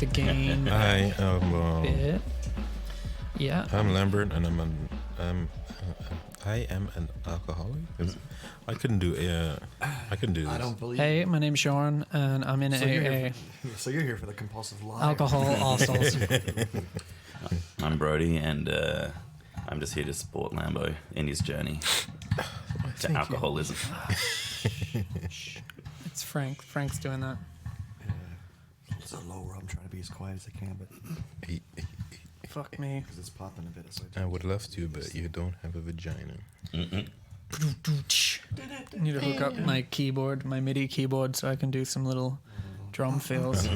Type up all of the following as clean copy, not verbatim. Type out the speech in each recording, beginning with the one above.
the game I am. bit. Yeah. I'm Lambert, and I am an alcoholic. I couldn't do. I couldn't do this. I don't believe. Hey, my name's Sean, and I'm in So you're, AA. here so you're here for the compulsive lie. Alcohol also. I'm Brody, and I'm just here to support Lambo in his journey to alcoholism. It's Frank. Frank's doing that. It's a lower. I'm trying to be as quiet as I can, but Fuck me. because it's popping a bit. So I would love to, but you don't have a vagina. I need to hook up my keyboard, my MIDI keyboard, so I can do some little drum fills.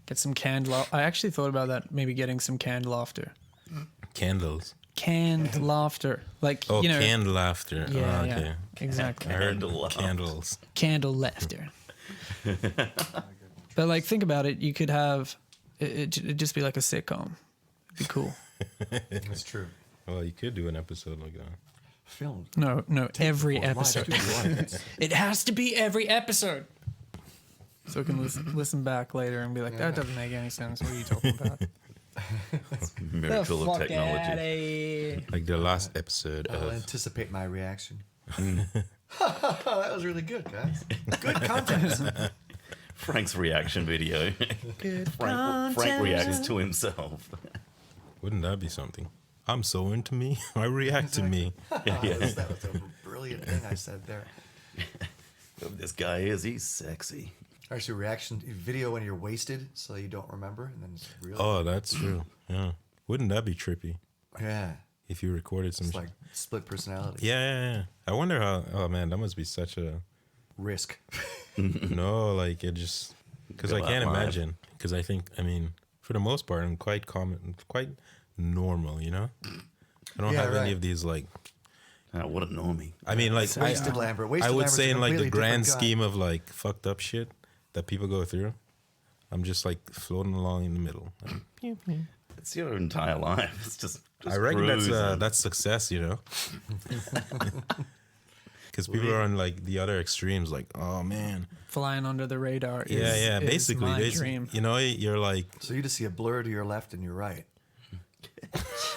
Get some canned laughter. I actually thought about that, maybe getting some canned laughter. Candles. Canned laughter. Like, Oh, you know. canned laughter. Yeah, Oh, yeah. okay. Exactly. I heard Candle laughter. candles. Candle laughter. But like, think about it. You could have it'd just be like a sitcom. It'd be cool. it's true. Well, you could do an episode like that. Filmed. No, every Or live episode. studio audience. It has to be every episode. So we can listen back later and be like, that doesn't make any sense. What are you talking about? Miracle of technology. Like the last episode I'll of. anticipate my reaction. That was really good, guys. Good content. Frank's reaction video. Good Frank reacts to himself. Wouldn't that be something? I'm so into me. I react to me. That was a brilliant thing I said there. This guy he's sexy. Actually, reaction video when you're wasted, so you don't remember, and then it's real. Oh, that's true. Yeah. Wouldn't that be trippy Yeah, if you recorded some it's shit? like split personality. Yeah. I wonder how. Oh man, that must be such a. Risk. No, like it just because I Go can't out live. imagine. Because I think, I mean, for the most part, I'm quite quite normal. You know, I don't Yeah, have any right. of these like. What a normie. I mean, like Wasted Lambert. Wasted I would Lambert's say a in like the completely grand different guy. scheme of like fucked up shit that people go through, I'm just like floating along in the middle. It's your entire life. It's just I reckon cruising. that's success, you know. Because people are on like the other extremes, like, oh man, Flying under the radar is, yeah. is Basically, my dream. you know, you're like, So you just see a blur to your left and your right.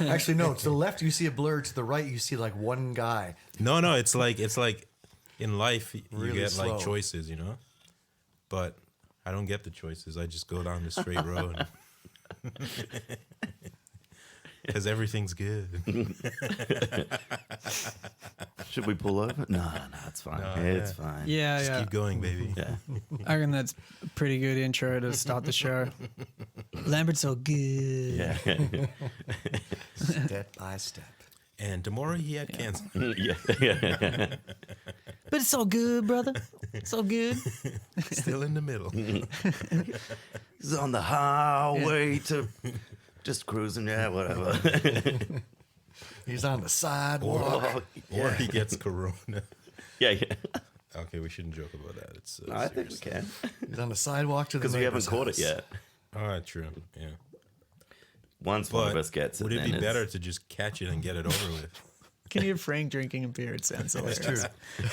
Actually, no. To the left, you see a blur. To the right, you see like one guy. no, it's like in life you Really get slow. like choices, you know. But I don't get the choices. I just go down the straight road. Because everything's good. Should we pull over? No, it's fine. No, It's yeah. fine. Yeah, Just yeah. keep going, baby. Yeah. I reckon that's a pretty good intro to start the show. Lambert's so good. Yeah. Step by step. And tomorrow he had cancer. yeah. But it's so good, brother. So good. Still in the middle. He's on the highway to just cruising. Yeah, whatever. He's on the sidewalk. Or he gets corona. yeah. Okay, we shouldn't joke about that. It's I think we can He's on the sidewalk to the because we haven't neighbor's caught it house. yet. all right, true. Yeah. Once one But of us gets it, would it then be it's- better to just catch it and get it over with? Can you hear Frank drinking a beer? It sounds so It's true.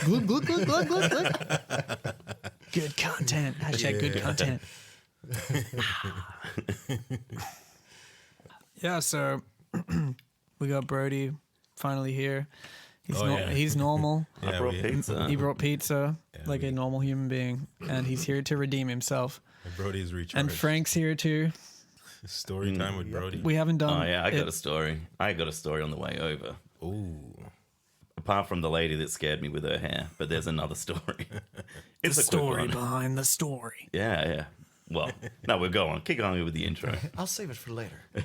glug, glug, glug, glug, glug, glug. Good content. Hashtag good content. Yeah, so we got Brody finally here. He's, Oh, yeah. he's normal. I brought pizza. He brought pizza Yeah, like a normal human being, and he's here to redeem himself. Brody's recharged. And Frank's here too. Story time with Brody. We haven't done. Oh yeah, I got it- a story. I got a story on the way over. Ooh. Apart from the lady that scared me with her hair, but there's another story. It's the a quick story one. behind the story. Yeah. Well, no, we'll go on. Kick on with the intro. I'll save it for later. All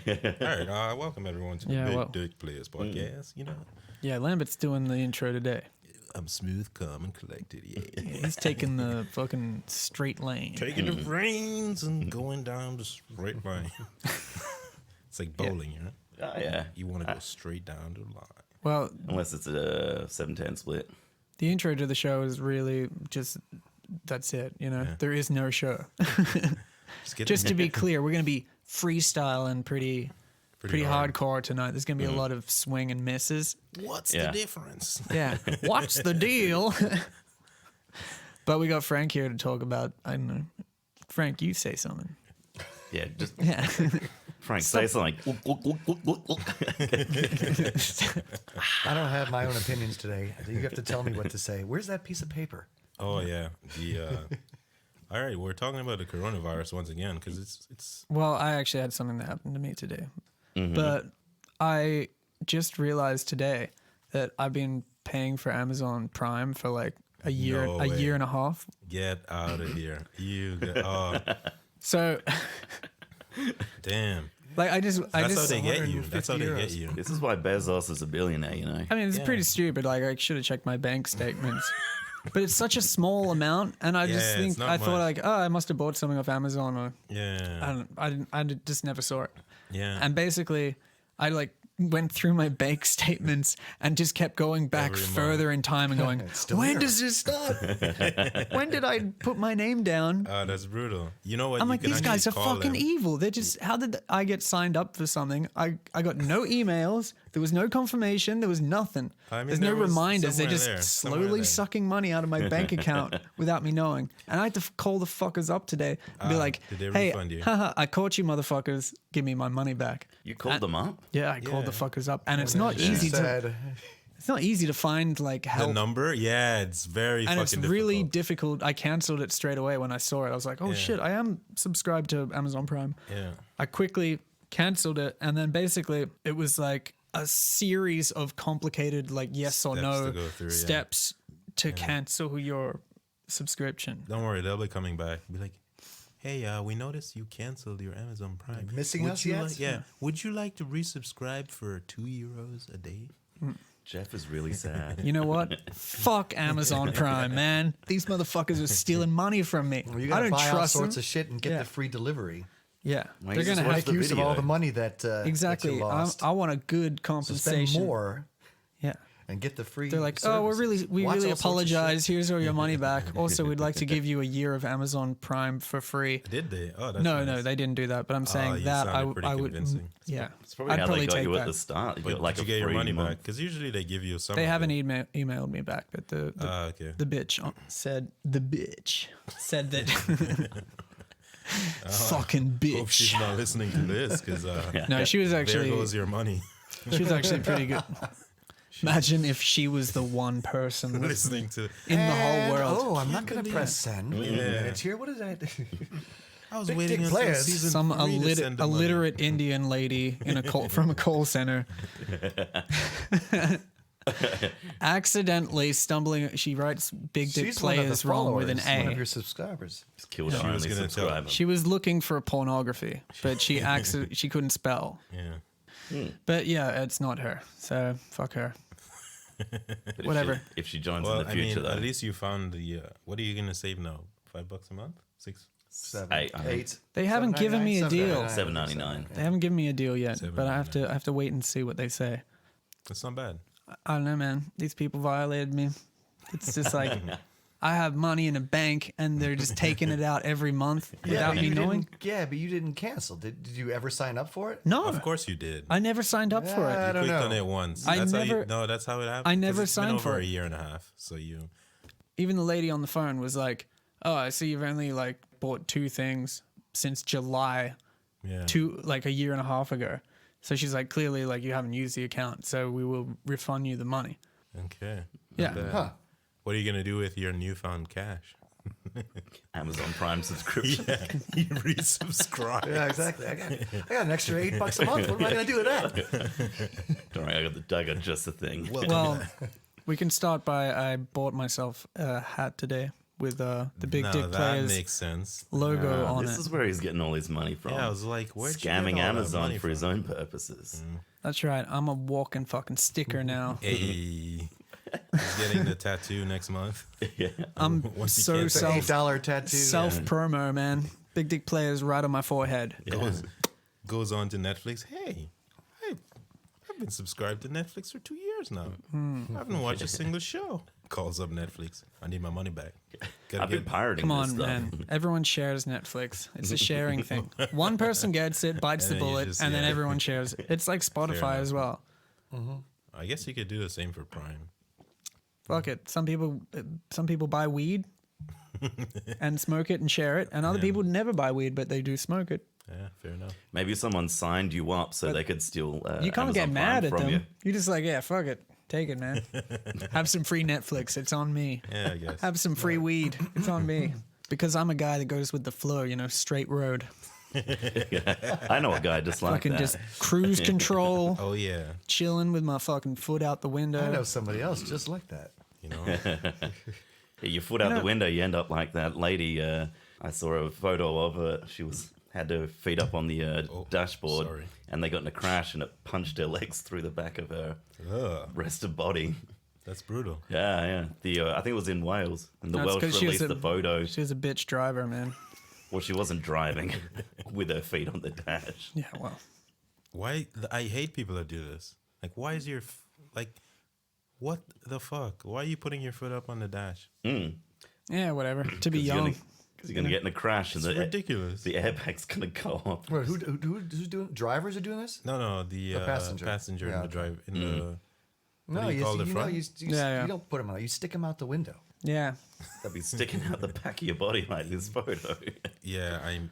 right. Welcome everyone to Yeah, the Big well- Dick Players podcast. You know, Yeah, Lambert's doing the intro today. I'm smooth, calm, and collected. Yeah. He's taking the fucking straight lane. Taking the reins and going down the straight line. It's like bowling, you know. Oh yeah. You want to go straight down the line. Well, Unless it's a 7-10 split. the intro to the show is really just that's it. You know, Yeah. there is no show. Get Just to be clear, we're going to be freestyling pretty hard. hardcore tonight. There's going to be a lot of swing and misses. What's Yeah. the difference? Yeah. What's the deal? But we got Frank here to talk about, I don't know. Frank, you say something. Yeah, just Yeah. Frank, say something. I don't have my own opinions today. You have to tell me what to say. Where's that piece of paper? Oh yeah. All right, we're talking about the coronavirus once again because it's Well, I actually had something that happened to me today, but I just realized today that I've been paying for Amazon Prime for like a year, No a way. year and a half. get out of here. Oh So, damn. like, I That's how just, they get you. That's how they 150 get you. This is why Bezos is a billionaire, you know. I mean, it's pretty stupid. Like, I should have checked my bank statements. But it's such a small amount, and I just Yeah, think it's not I thought much. like, oh, I must have bought something off Amazon, or Yeah. I just never saw it. Yeah. And basically, I like went through my bank statements and just kept going back Every month. further in time and going, still when here. does this start? When did I put my name down? Oh, that's brutal. You know what? I'm You like, can these guys are actually call fucking them. evil. They're just, how did I get signed up for something? I got no emails. There was no confirmation. There was nothing. I mean, There's no there was reminders. They're somewhere just there, somewhere slowly there. sucking money out of my bank account without me knowing. And I had to call the fuckers up today and be like, did they hey, refund you? haha, I caught you motherfuckers. Give me my money back. You called them up? Yeah, I called the Yeah. fuckers up. And it's not She easy to said, it's not easy to find like The help. number? Yeah, it's very And fucking it's really difficult. difficult. I canceled it straight away when I saw it. I was like, oh Yeah. shit, I am subscribed to Amazon Prime. Yeah. I quickly canceled it, and then basically it was like a series of complicated like yes or Steps no to go through, yeah. steps to cancel your subscription. Don't worry, they'll be coming back. Be like, hey, we noticed you canceled your Amazon Prime. Missing Would us you yet? Like, yeah. Would you like to resubscribe for €2 a day? Jeff is really sad. You know what? Fuck Amazon Prime, man. These motherfuckers are stealing money from me. well, you I gotta don't buy all trust sorts them. of shit and get Yeah. the free delivery. Yeah, Why they're you just gonna watch have Make the use of all video. the money that exactly. that you lost. I want a good So compensation. spend more Yeah. and get the free. They're like, oh, we services. really Watch all sorts of apologize. shit. Here's all your money back. Also, we'd like to give you a year of Amazon Prime for free. Did they? Oh, that's No, nice. no, they didn't do that. But I'm saying you that sounded pretty I would, convincing. yeah, It's probably I'd how probably they got take you that. at the start. You But got like did you a get your free money month. back? Because usually they give you some. They of haven't it. emailed me back, but the Okay. the bitch said that fucking Hope she's bitch. not listening to this because No, she was there actually goes your money. she was actually pretty good. Imagine if she was the one person listening to. in the And, whole world. Oh, I'm not going to believe press send. Wait a Yeah. minute here. What did I do? I was Big waiting dick until players. season Some 3 to send the money. illiterate Indian lady in a from a call center accidentally stumbling. She writes big dick She's one of the players wrong with an followers, one of A. your subscribers. Just killed She our was only gonna tell- subscriber. She was looking for pornography, but she she couldn't spell. Yeah. But yeah, it's not her. So fuck her. But if whatever. If she joins Well, in the I future, mean, though. at least you found the. What are you gonna save now? $5 a month? 6? 7, Eight, I think. 8. They haven't given me a deal. $7.99. They haven't given me a deal yet, but I have $7.99. to wait and see what they say. That's not bad. I don't know, man. These people violated me. It's just like I have money in a bank and they're just taking it out every month without but me you knowing. didn't, yeah, but you didn't cancel. Did you ever sign up for it? No, Of course you did. I never signed up for Yeah, it. I don't clicked know. on it once. I That's how never- you, no, that's how it happened. I 'cause never it's been signed over for a it. year and a half. So you. Even the lady on the phone was like, "Oh, I see you've only like bought 2 things since July, Yeah. like a year and a half ago." So she's like, "Clearly, like you haven't used the account, so we will refund you the money." Okay. Yeah. Not bad. Huh. What are you gonna do with your newfound cash? Amazon Prime subscription. You resubscribe. Yeah, exactly. I got an extra $8 a month. What am I going to do with that? Don't worry, I got just the thing. Well, we can start by I bought myself a hat today with the Big No, Dick that Players makes sense. logo on This it. is where he's getting all his money from. Yeah, I was like, where'd you get Scamming all that Amazon money for his from? own purposes. That's right. I'm a walking fucking sticker now. Hey, he's getting the tattoo next month. Yeah. I'm Once he so can't- It's an self $8 tattoo. self promo, man. Big Dick Players right on my forehead. Goes on to Netflix. Hey, I've been subscribed to Netflix for 2 years now. I haven't watched a single show. Calls up Netflix. I need my money back. Gotta I've been get- pirating Come this on, stuff. man. Everyone shares Netflix. It's a sharing thing. One person gets it, bites And the then you bullet, just- and then yeah. everyone shares it. It's like Spotify enough. as well. I guess you could do the same for Prime. Fuck it. Some people buy weed and smoke it and share it, and other people never buy weed, but they do smoke it. Yeah, fair enough. Maybe someone signed you up so they could steal. You can't get Amazon mad Prime at from them. you. You're just like, yeah, fuck it. Take it, man. Have some free Netflix. It's on me. Yeah, I guess. Have some free weed. It's on me. Because I'm a guy that goes with the flow, straight road. I know a guy just like Fucking that. just cruise control, Oh yeah, chilling with my fucking foot out the window. I know somebody else just like that. you know. Yeah, your foot out the window, you end up like that lady. I saw a photo of her. She had her feet up on the dashboard, sorry. and they got in a crash, and it punched her legs through the back of her Ugh, rested body. that's brutal. Yeah. I think it was in Wales, and the No, it's Welsh 'cause she was released the photo. She was a bitch driver, man. Well, she wasn't driving with her feet on the dash. Yeah, well. Why? I hate people that do this. Like, why is your what the fuck? Why are you putting your foot up on the dash? Yeah, whatever. To be young. Because you're gonna get in a crash, and It's ridiculous. the airbag's gonna go off. Wait, who's doing? Drivers are doing this? No, the passenger. in Yeah, the okay. drive in the. No, do you call the front? you Yeah. don't put them out. You stick them out the window. Yeah. They'll be sticking out the back of your body like this photo. Yeah, I'm.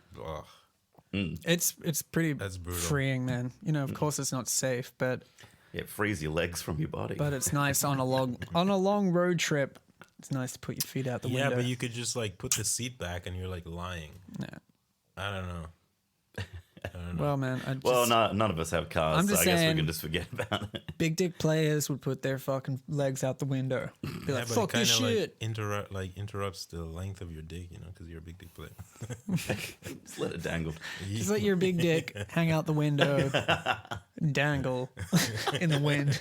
It's pretty That's brutal. freeing, man. Of course it's not safe, but It frees your legs from your body. it's nice on a long road trip. It's nice to put your feet out the Yeah, window. but you could just like put the seat back and you're like lying. Yeah. I don't know. Well, man, none of us have cars, I'm so just I guess we saying- can just forget about it. big dick players would put their fucking legs out the window. Be like, Yeah, but fuck it this kind of shit. interrupts the length of your dick, because you're a big dick player. Just let it dangle. Just let your big dick hang out the window, dangle in the wind.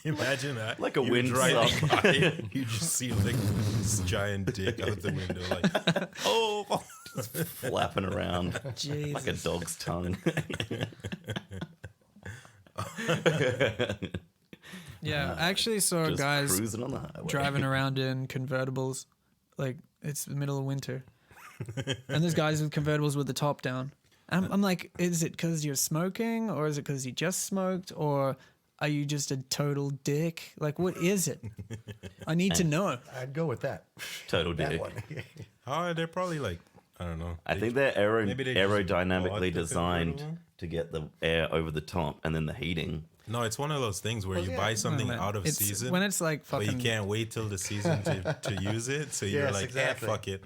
Imagine that. Like a You're wind driving by, you just see like this giant dick out the window, like, oh, Flapping around Jesus. like a dog's tongue. Yeah, I actually saw Just guys cruising on the highway. driving around in convertibles. Like, it's the middle of winter. And there's guys with convertibles with the top down. I'm like, is it because you're smoking? Or is it because you just smoked? Or are you just a total dick? Like, what is it? I need to know. I'd go with that. Total That dick. one. they're probably like, I don't know. I think they're maybe they just bought aerodynamically the designed convertible. to get the air over the top and then the heating. No, it's one of those things where you yeah. buy something Man, out of it's- season, When it's like but fucking. you can't wait till the season to use it. So you're Yes, like, exactly. fuck it.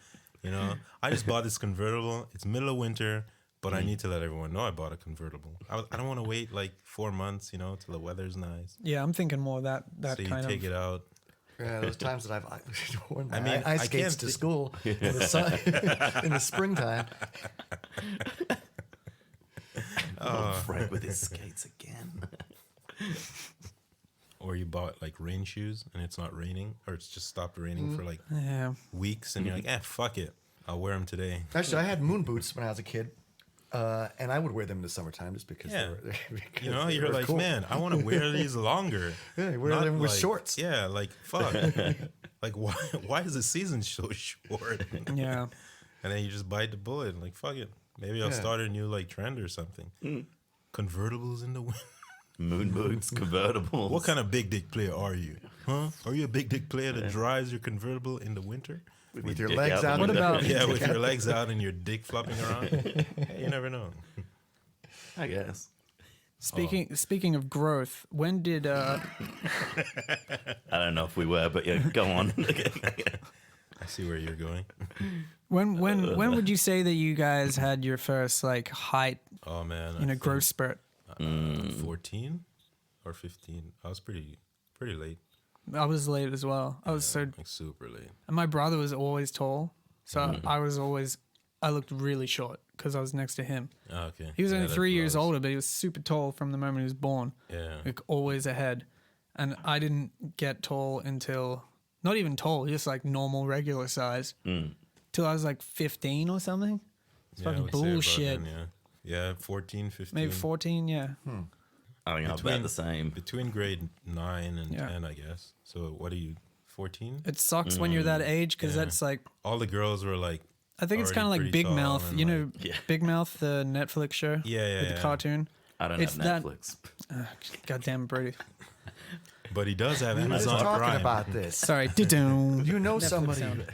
I just bought this convertible. It's middle of winter, but I need to let everyone know I bought a convertible. I don't want to wait like 4 months, till the weather's nice. Yeah, I'm thinking more that So you kind take of. it out. Yeah, those times that I've worn my I mean, ice I skates can't to thi- school in the sun, in the springtime. Fred with his skates again. Or you bought like rain shoes and it's not raining, or it's just stopped raining for like Yeah. weeks, and you're like, fuck it, I'll wear them today. Actually, I had moon boots when I was a kid, and I would wear them in the summertime just because Yeah. they were. Because they You're were like, cool. man, I want to wear these longer. Yeah, you wear Not them with like- shorts. Yeah, like fuck. Like why is the season so short? Yeah. And then you just bite the bullet. Like fuck it, maybe I'll Yeah. start a new like trend or something. Convertibles in the wind. Moon boots, convertibles. What kind of big dick player are you? Huh? Are you a big dick player that drives your convertible in the winter? With your dick legs out out. the What window. about. Yeah, with your legs out and your dick flopping around. Hey, you never know. I guess. Speaking of growth, when did I don't know if we were, but yeah, go on. I see where you're going. when would you say that you guys had your first like height Oh man, in a growth spurt? 14 or 15. I was pretty late, I was late as well. I was so, like super late. and my brother was always tall, so I looked really short because I was next to him. Oh, okay. He was only that 3 years blows. older, but he was super tall from the moment he was born. Yeah. Like always ahead, and I didn't get tall until not even tall, just like normal regular size, till I was like 15 or something. It's Yeah, I fucking would say about bullshit. then, yeah, 14, 15. Maybe 14, yeah. I think I'm about the same. Between grade 9 and Yeah. 10, I guess. So what are you, 14? It sucks when you're that age because Yeah. that's like, All the girls were like, I think it's kind of already like pretty Big tall Mouth. and, You like- know, Yeah. Big Mouth, the Netflix show? Yeah, With the cartoon. I don't It's have that- Netflix. Goddamn Brody. But he does have We were just Amazon talking Prime. about this. Sorry. Da-doom. You know Netflix somebody. sound.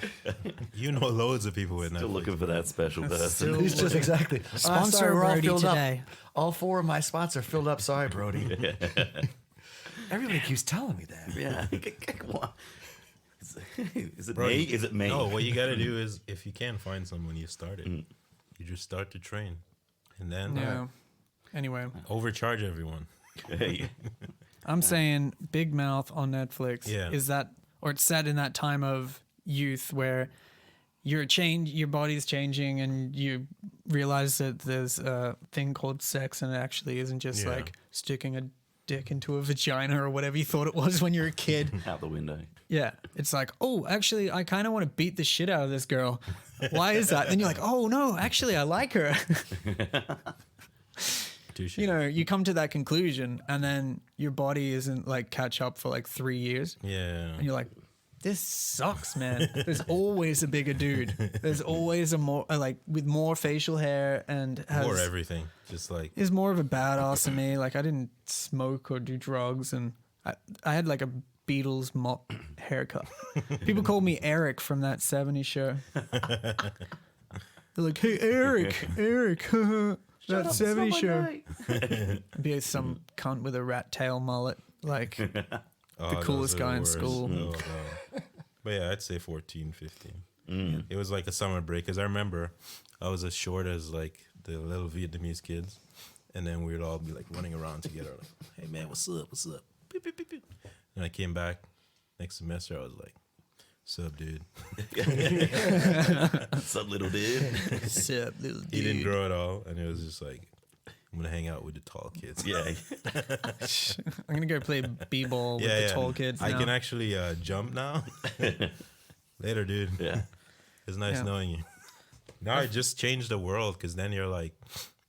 You know loads of people with Still Netflix. looking for that special person. He's just exactly. Sponsor sorry, we're all Brody filled today. up. All 4 of my spots are filled up. Sorry, Brody. Everybody keeps telling me that. Yeah. Come on. Is it Bro, me? Is it me? No, what you got to do is if you can't find someone, you start it. You just start to train. And then Yeah. Anyway, overcharge everyone. Hey. I'm saying Big Mouth on Netflix Yeah. is that, or it's set in that time of youth where your body's changing, and you realize that there's a thing called sex, and it actually isn't just Yeah. like sticking a dick into a vagina or whatever you thought it was when you were a kid. Out the window. Yeah, it's like, oh, actually, I kind of want to beat the shit out of this girl. Why is that? Then you're like, oh no, actually, I like her. Touche. You know, you come to that conclusion, and then your body isn't like catch up for like 3 years, Yeah. and you're like, this sucks, man. There's always a bigger dude. There's always a more like with more facial hair and Or everything. Just like, is more of a badass than me. Like I didn't smoke or do drugs, and I had like a Beatles mop haircut. People called me Eric from that 70s show. They're like, hey, Eric, that 70s show. Be some cunt with a rat tail mullet, like oh, the those coolest are guy in worst. school. Oh, no. But yeah, I'd say 14, 15. It was like a summer break because I remember I was as short as like the little Vietnamese kids. And then we'd all be like running around together. Like, hey man, what's up? What's up? Pew, pew, pew, pew. And I came back next semester. I was like, "What's up, dude?" What's up, little dude? Sup, little dude. He didn't grow at all, and it was just like, "I'm gonna hang out with the tall kids." Yeah. I'm gonna go play b-ball with the tall kids. I now. can actually jump now. Later, dude. Yeah. It's nice Yeah. knowing you. Now it just changed the world because then you're like,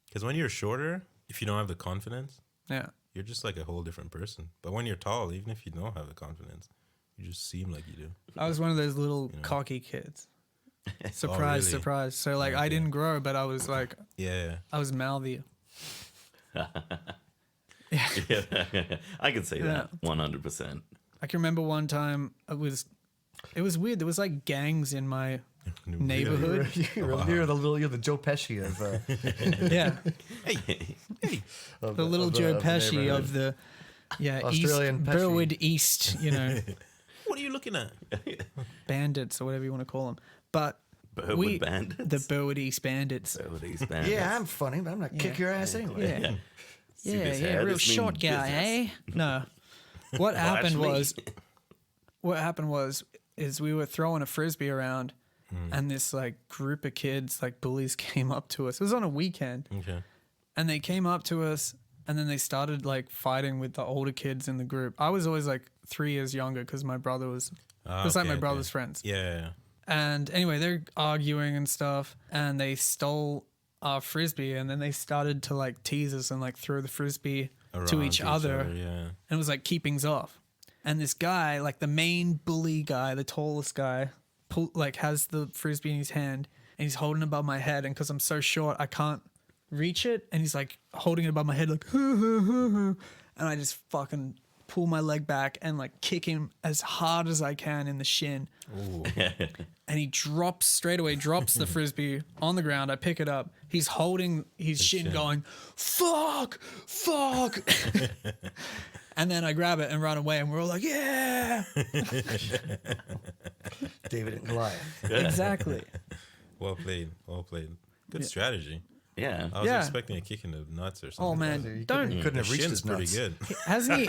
because when you're shorter, if you don't have the confidence, Yeah. you're just like a whole different person. But when you're tall, even if you don't have the confidence, you just seem like you do. I was one of those little cocky kids. Surprise, really? surprise. So like I didn't grow, but I was like Yeah. I was mouthy. Yeah. I can say that 100%. I can remember one time it was weird. There was like gangs in my neighborhood. You're the Joe Pesci of Yeah. Hey. The little Joe Pesci of the Australian East, Pesci. Burwood East, you know, What are you looking at? bandits or whatever you want to call them. But Burwood Bandits? the Burwood East Bandits. Burwood East Bandits. Yeah, I'm funny, but I'm not kick your ass anyway. Yeah. Suit Yeah, his yeah, hair, real this mean short guy, eh? No. What happened actually- was is we were throwing a frisbee around, and this like group of kids, like bullies, came up to us. It was on a weekend, Okay. and they came up to us, and then they started like fighting with the older kids in the group. I was always like 3 years younger because my brother was. It was like my brother's friends. Yeah. And anyway, they're arguing and stuff, and they stole our frisbee, and then they started to like tease us and like throw the frisbee to Around each other. Yeah. And it was like keepings off. And this guy, like the main bully guy, the tallest guy, has the frisbee in his hand, and he's holding it above my head. And because I'm so short, I can't reach it. And he's like holding it above my head, like, and I just fucking pull my leg back and like kick him as hard as I can in the shin. And he drops the frisbee on the ground. I pick it up. He's holding his shin going, fuck. And then I grab it and run away, and we're all like, yeah. David and Goliath. Exactly. Well played. Well played. Good strategy. Yeah. I was Yeah. expecting a kick in the nuts or something. Oh, man. You Don't. couldn't The have reached shin's his pretty nuts. good. Hasn't he?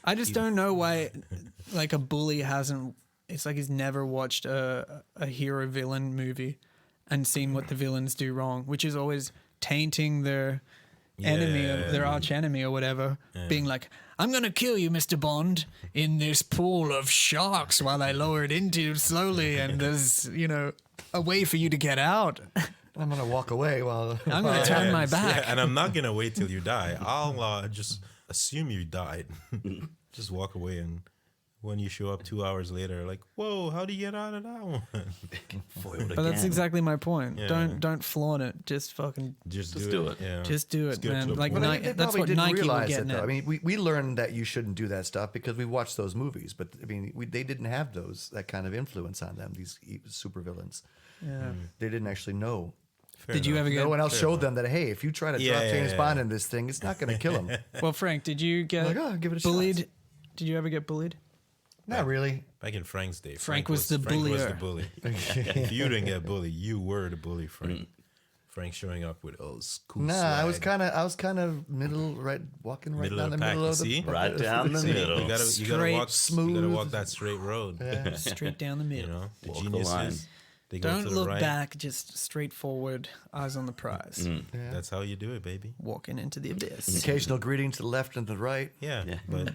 I just don't know why, like, a bully hasn't. It's like he's never watched a hero villain movie and seen what the villains do wrong, which is always tainting their enemy, their arch enemy or whatever, being like, I'm going to kill you, Mr. Bond, in this pool of sharks while I lower it into you slowly, and there's, a way for you to get out. I'm gonna walk away while I'm going to turn my back. Yeah, and I'm not gonna wait till you die. I'll just assume you died. Just walk away and when you show up 2 hours later, like, whoa, how do you get out of that one? Foiled But that's again. exactly my point. Yeah. Don't flaunt it. Just fucking Just do it. Yeah. just do it, get to man. the Like point. Well, Nike, they that's probably what didn't Nike were realize getting it, though. at. I mean, we learned that you shouldn't do that stuff because we watched those movies. But I mean, they didn't have that kind of influence on them. These supervillains, Yeah. they didn't actually know. Fair Did you enough. ever get? No one else showed them that. Hey, if you try to Yeah, drop yeah, James yeah. Bond in this thing, it's not going to kill him. Well, Frank, did you get Like, oh, give it a shot. bullied? Did you ever get bullied? Not really. Back in Frank's day, Frank was the Frank was the bullier. bully. If you didn't get bullied, you were the bully, Frank. Frank showing up with cool Nah, swag. I was kind of middle, right, walking right Middle down of the the pack, middle you of the see? Right down the See, middle. you gotta Straight, walk smooth. You gotta walk that straight road. Yeah. Straight down the middle. You know, the Walk the geniuses. line. They go Don't to the look right. back. Just straightforward, eyes on the prize. Yeah. That's how you do it, baby. Walking into the abyss. Occasional greeting to the left and the right. Yeah, Yeah. but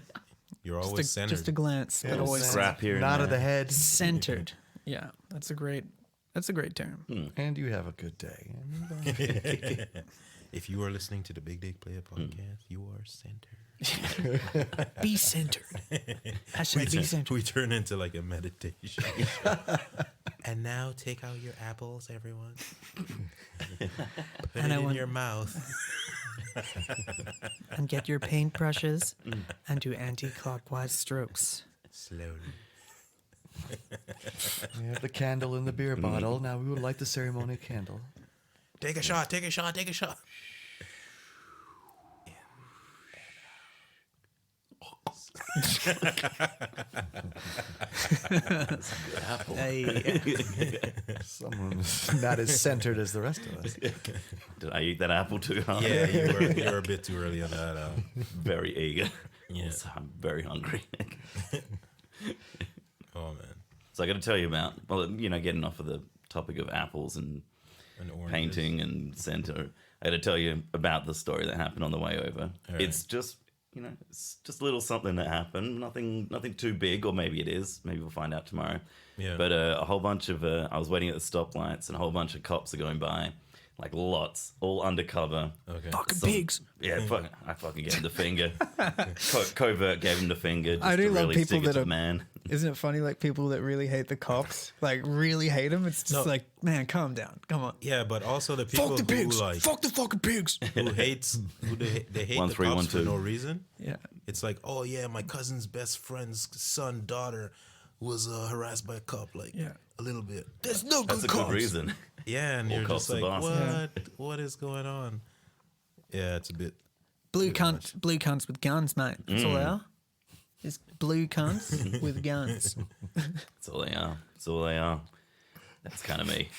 you're always Just a, centered. just a glance, but Yeah. always Scrap here and Nod of there. the head. centered. Yeah, that's a great term. And you have a good day. If you are listening to the Big Dick Player podcast, you are centered. Be centered. Hashtag be centered. We turn into like a meditation. And now take out your apples, everyone. Put And it I in want- your mouth. And get your paintbrushes and do anti-clockwise strokes. Slowly. We have the candle in the beer bottle. Now we would light the ceremony candle. Take a shot, take a shot, take a shot. Hey, Someone's not as centered as the rest of us. Did I eat that apple too hard? Yeah, you were a bit too early on that. Very eager. Yeah. Also, I'm very hungry. Oh man. So I got to tell you about, well, you know, getting off of the topic of apples and And oranges. painting and center, I got to tell you about the story that happened on the way over. All right. It's just, you know, it's just a little something that happened. Nothing too big, or maybe it is. Maybe we'll find out tomorrow. Yeah. But a whole bunch of, I was waiting at the stoplights, and a whole bunch of cops are going by, like lots, all undercover. Okay. fucking Some- pigs. Yeah, I fucking gave him the finger. Covert gave him the finger. Just I do to love really people stick it that to are- the man. Isn't it funny? Like people that really hate the cops, like really hate them. It's just No. like, man, calm down. Come on. Yeah, but also the people Fuck the pigs. who like Fuck the fucking pigs. who hates who they hate One, the three, cops one, for two. no reason. Yeah. It's like, oh yeah, my cousin's best friend's son, daughter was harassed by a cop, like Yeah. a little bit. There's no That's good a cops. good reason. Yeah, and All you're cops just are like, boss. what? Yeah. What is going on? Yeah, it's a bit. Blue cunts with guns, mate. That's all they are. Just blue cunts with guns. That's all they are. That's all they are. That's kind of me.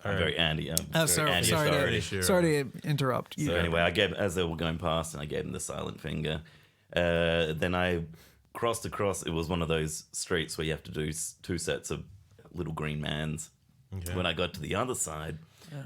I'm right. very Andy. Oh, sorry, Andy sorry, authority. Sure. sorry to interrupt. You So anyway, I gave, as they were going past, and I gave him the silent finger. Then I crossed across. It was one of those streets where you have to do two sets of little green mans. Okay. When I got to the other side,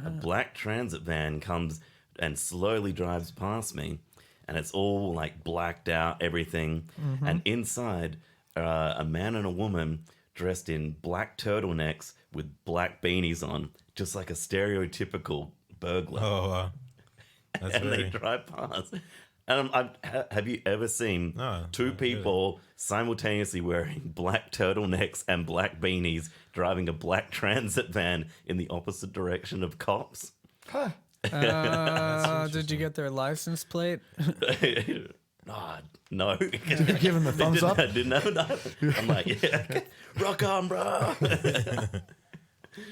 a black transit van comes and slowly drives past me, and it's all like blacked out, everything. And inside, a man and a woman dressed in black turtlenecks with black beanies on, just like a stereotypical burglar. Oh, that's And they very. drive past. And have you ever seen No, two not really. people simultaneously wearing black turtlenecks and black beanies driving a black transit van in the opposite direction of cops? did you get their license plate? No. Give him the thumbs up. I didn't know that. I'm like, yeah, rock on, bro.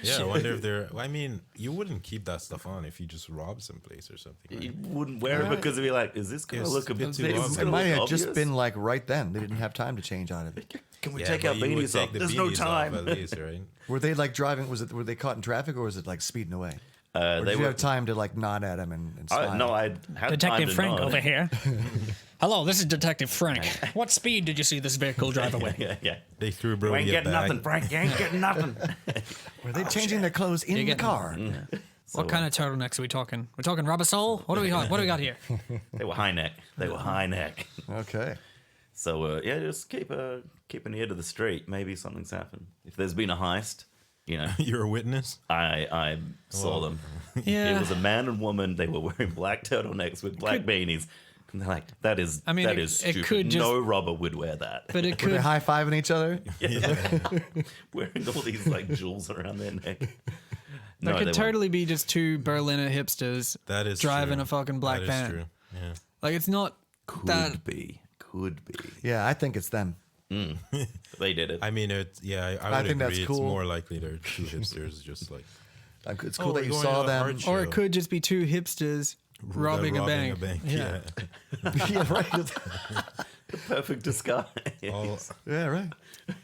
Yeah, I wonder if they're. I mean, you wouldn't keep that stuff on if you just robbed someplace or something. Right? You wouldn't wear it because it'd be like, is this going to It's look a a bit bit too too is this obvious. It gonna might look have just obvious? been like right then. They didn't have time to change out of it. Can we Yeah, take but our you would beanies take off? the There's no beanies off time. at least, right? Were they like driving? Were they caught in traffic, or was it like speeding away? Or They did you were. have time to like nod at him and smile? No, I had time Detective to Frank nod. over here. Hello, this is Detective Frank. What speed did you see this vehicle drive away? Yeah. They threw You Brody ain't a getting bag. nothing, Frank. You ain't getting nothing. Were they changing their clothes in the getting- car? What kind of turtlenecks are we talking? We're talking rubber sole? What do we got here? They were high neck. They were high neck. Okay. So yeah, just keep an ear to the street. Maybe something's happened. If there's been a heist, you know, You're a witness. I saw them. Yeah. It was a man and woman. They were wearing black turtlenecks with black beanies. And they're like, that is I mean, that it- is it stupid. could just- No robber would wear that. But it Were they could high fiving each other? Wearing all these like jewels around their neck. that they could won't. totally be just two Berliner hipsters That is driving true. a fucking black That is van. true. Yeah. Like it's not that. Could be. Yeah, I think it's them. They did it. I mean, it's I would think that's agree. cool. It's more likely they're two hipsters, just like It's cool that we're you going saw to a them. art show. Or it could just be two hipsters robbing a bank. Yeah. Yeah, right. The perfect disguise. All, Yeah, right.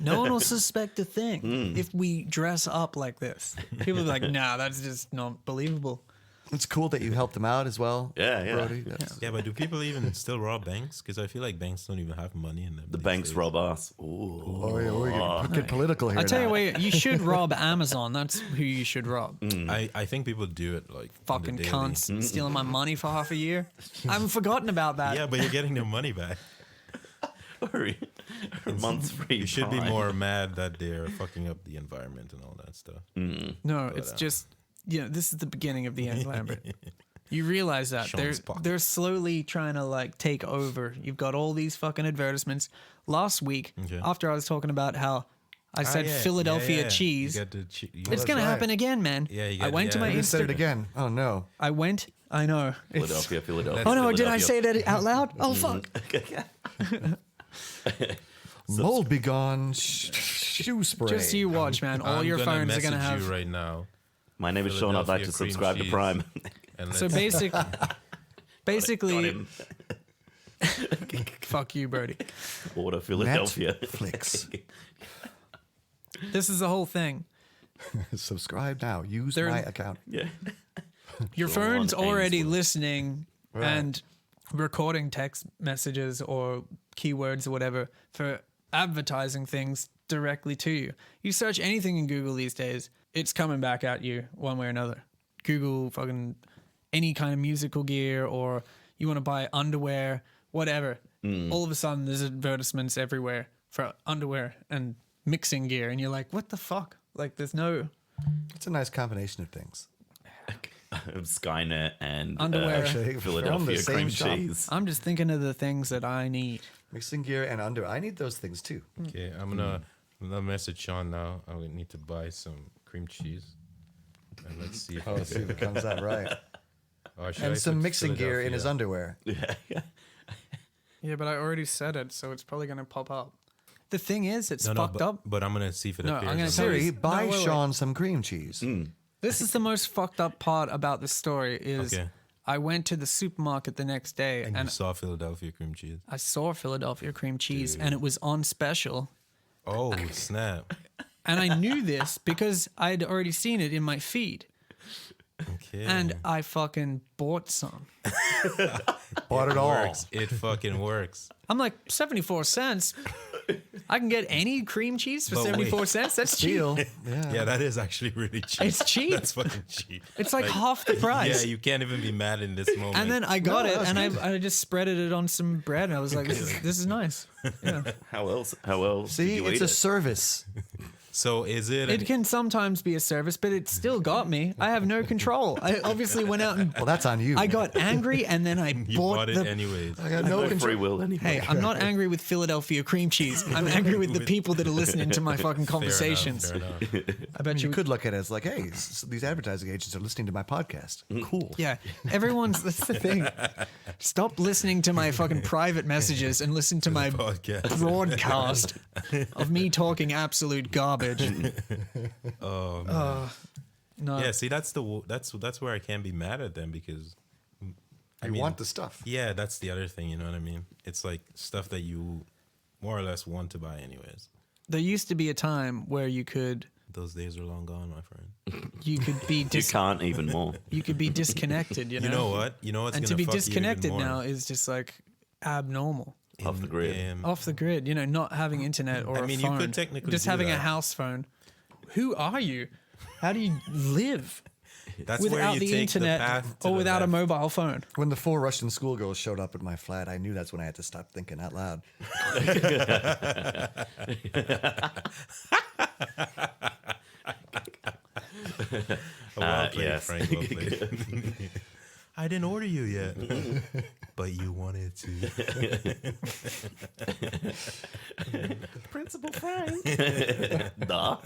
No one will suspect a thing if we dress up like this. People are like, nah, that's just not believable. It's cool that you helped them out as well. Yeah, yeah. Brody. That's- yeah, but do people even still rob banks? Because I feel like banks don't even have money in them. The these banks days. rob us. Ooh. Oh, yeah, we get political here. I tell you now. what, you should rob Amazon. That's who you should rob. I think people do it like on Fucking the daily. cunts stealing my money for half a year. I haven't forgotten about that. Yeah, but you're getting their money back. Or a month's free. You should be time. more mad that they're fucking up the environment and all that stuff. No, it's just, this is the beginning of the end, Lambert. You realize that Sean's pocket. they're slowly trying to like take over. You've got all these fucking advertisements. Last week, Okay. after I was talking about how I said Philadelphia cheese, You got the you it's got- gonna right. happen again, man. Yeah, you I got- went to yeah. my You just said it Instagram. again. Oh no. I went. I know. It's- Philadelphia. Oh no! Did I Philadelphia. say that out loud? Oh fuck! Mold be gone. Shoe spray. Just you watch, man. All I'm your gonna phones are gonna message have. you right now. My name is Sean. I'd like Philadelphia to cream subscribe to cheese. Prime. And So let's- Got basically, him. fuck you, Brody. Order Philadelphia. Netflix. This is the whole thing. Subscribe now. Use They're- my account. Yeah. Your Go on, phone's already Ainsworth. listening and recording text messages or keywords or whatever for advertising things directly to you. You search anything in Google these days, it's coming back at you one way or another. Google fucking any kind of musical gear, or you want to buy underwear, whatever. All of a sudden there's advertisements everywhere for underwear and mixing gear, and you're like, what the fuck? Like there's no It's a nice combination of things. Skynet and Underwear. Actually, from Philadelphia the same cream shop. cheese. I'm just thinking of the things that I need. Mixing gear and under. I need those things too. Okay, I'm gonna message Sean now. I would need to buy some cream cheese, and let's see. If Oh, see if it comes out right. or should I And some put mixing gear in his Philadelphia? underwear. Yeah. Yeah, but I already said it, so it's probably gonna pop up. The thing is, it's No, fucked but, up. But I'm gonna see if it No, appears. I'm gonna on tell the- you- Siri, buy wait, wait. Sean some cream cheese. This is the most fucked up part about the story is Okay. I went to the supermarket the next day And and you saw Philadelphia cream cheese. I saw Philadelphia cream cheese and it was on special. Oh snap! And I knew this because I'd already seen it in my feed. Okay. And I fucking bought some. Bought it all. works. It fucking works. I'm like, 74 cents? I can get any cream cheese for But wait. 74 cents? That's cheap. Deal. Yeah. Yeah, that is actually really cheap. It's cheap. That's fucking cheap. It's like half the price. Yeah, you can't even be mad in this moment. And then I got No, it that's and good. I just spreaded it on some bread and I was like, this is nice. Yeah. How else? How else? See, did you it's eat a it? service. so is it? It can sometimes be a service, but it still got me. I have no control. I obviously went out and Well, that's on you. I got angry and then I you bought bought it the. anyways. I got No no free control. will anymore. Hey, I'm not angry with Philadelphia cream cheese. I'm angry with the people that are listening to my fucking Fair enough, conversations. fair enough. I bet You you could look at it as like, hey, these advertising agents are listening to my podcast. Cool. Yeah, everyone's. That's the thing. Stop listening to my fucking private messages and listen to my Podcast. broadcast of me talking absolute garbage. No. Yeah, see, that's where I can't be mad at them because I want the stuff. yeah, that's the other thing. You know what I mean? It's like stuff that you more or less want to buy anyways. There used to be a time where you could Those days are long gone, my friend. be You can't even more. you could be disconnected. You know. You know what? You know what's And gonna to be fuck you disconnected even more? now is just like abnormal. Off the grid. Off the grid, you know, not having internet or I a mean, you phone. could technically just do having a that. house phone. Who are you? How do you live That's where without you the take internet the path to or the without a left. mobile phone? When the 4 Russian schoolgirls showed up at my flat, I knew that's when I had to stop thinking out loud. Well played, yes. Frank. Well played. I didn't order you yet. but you wanted to. Principal Frank. Nah.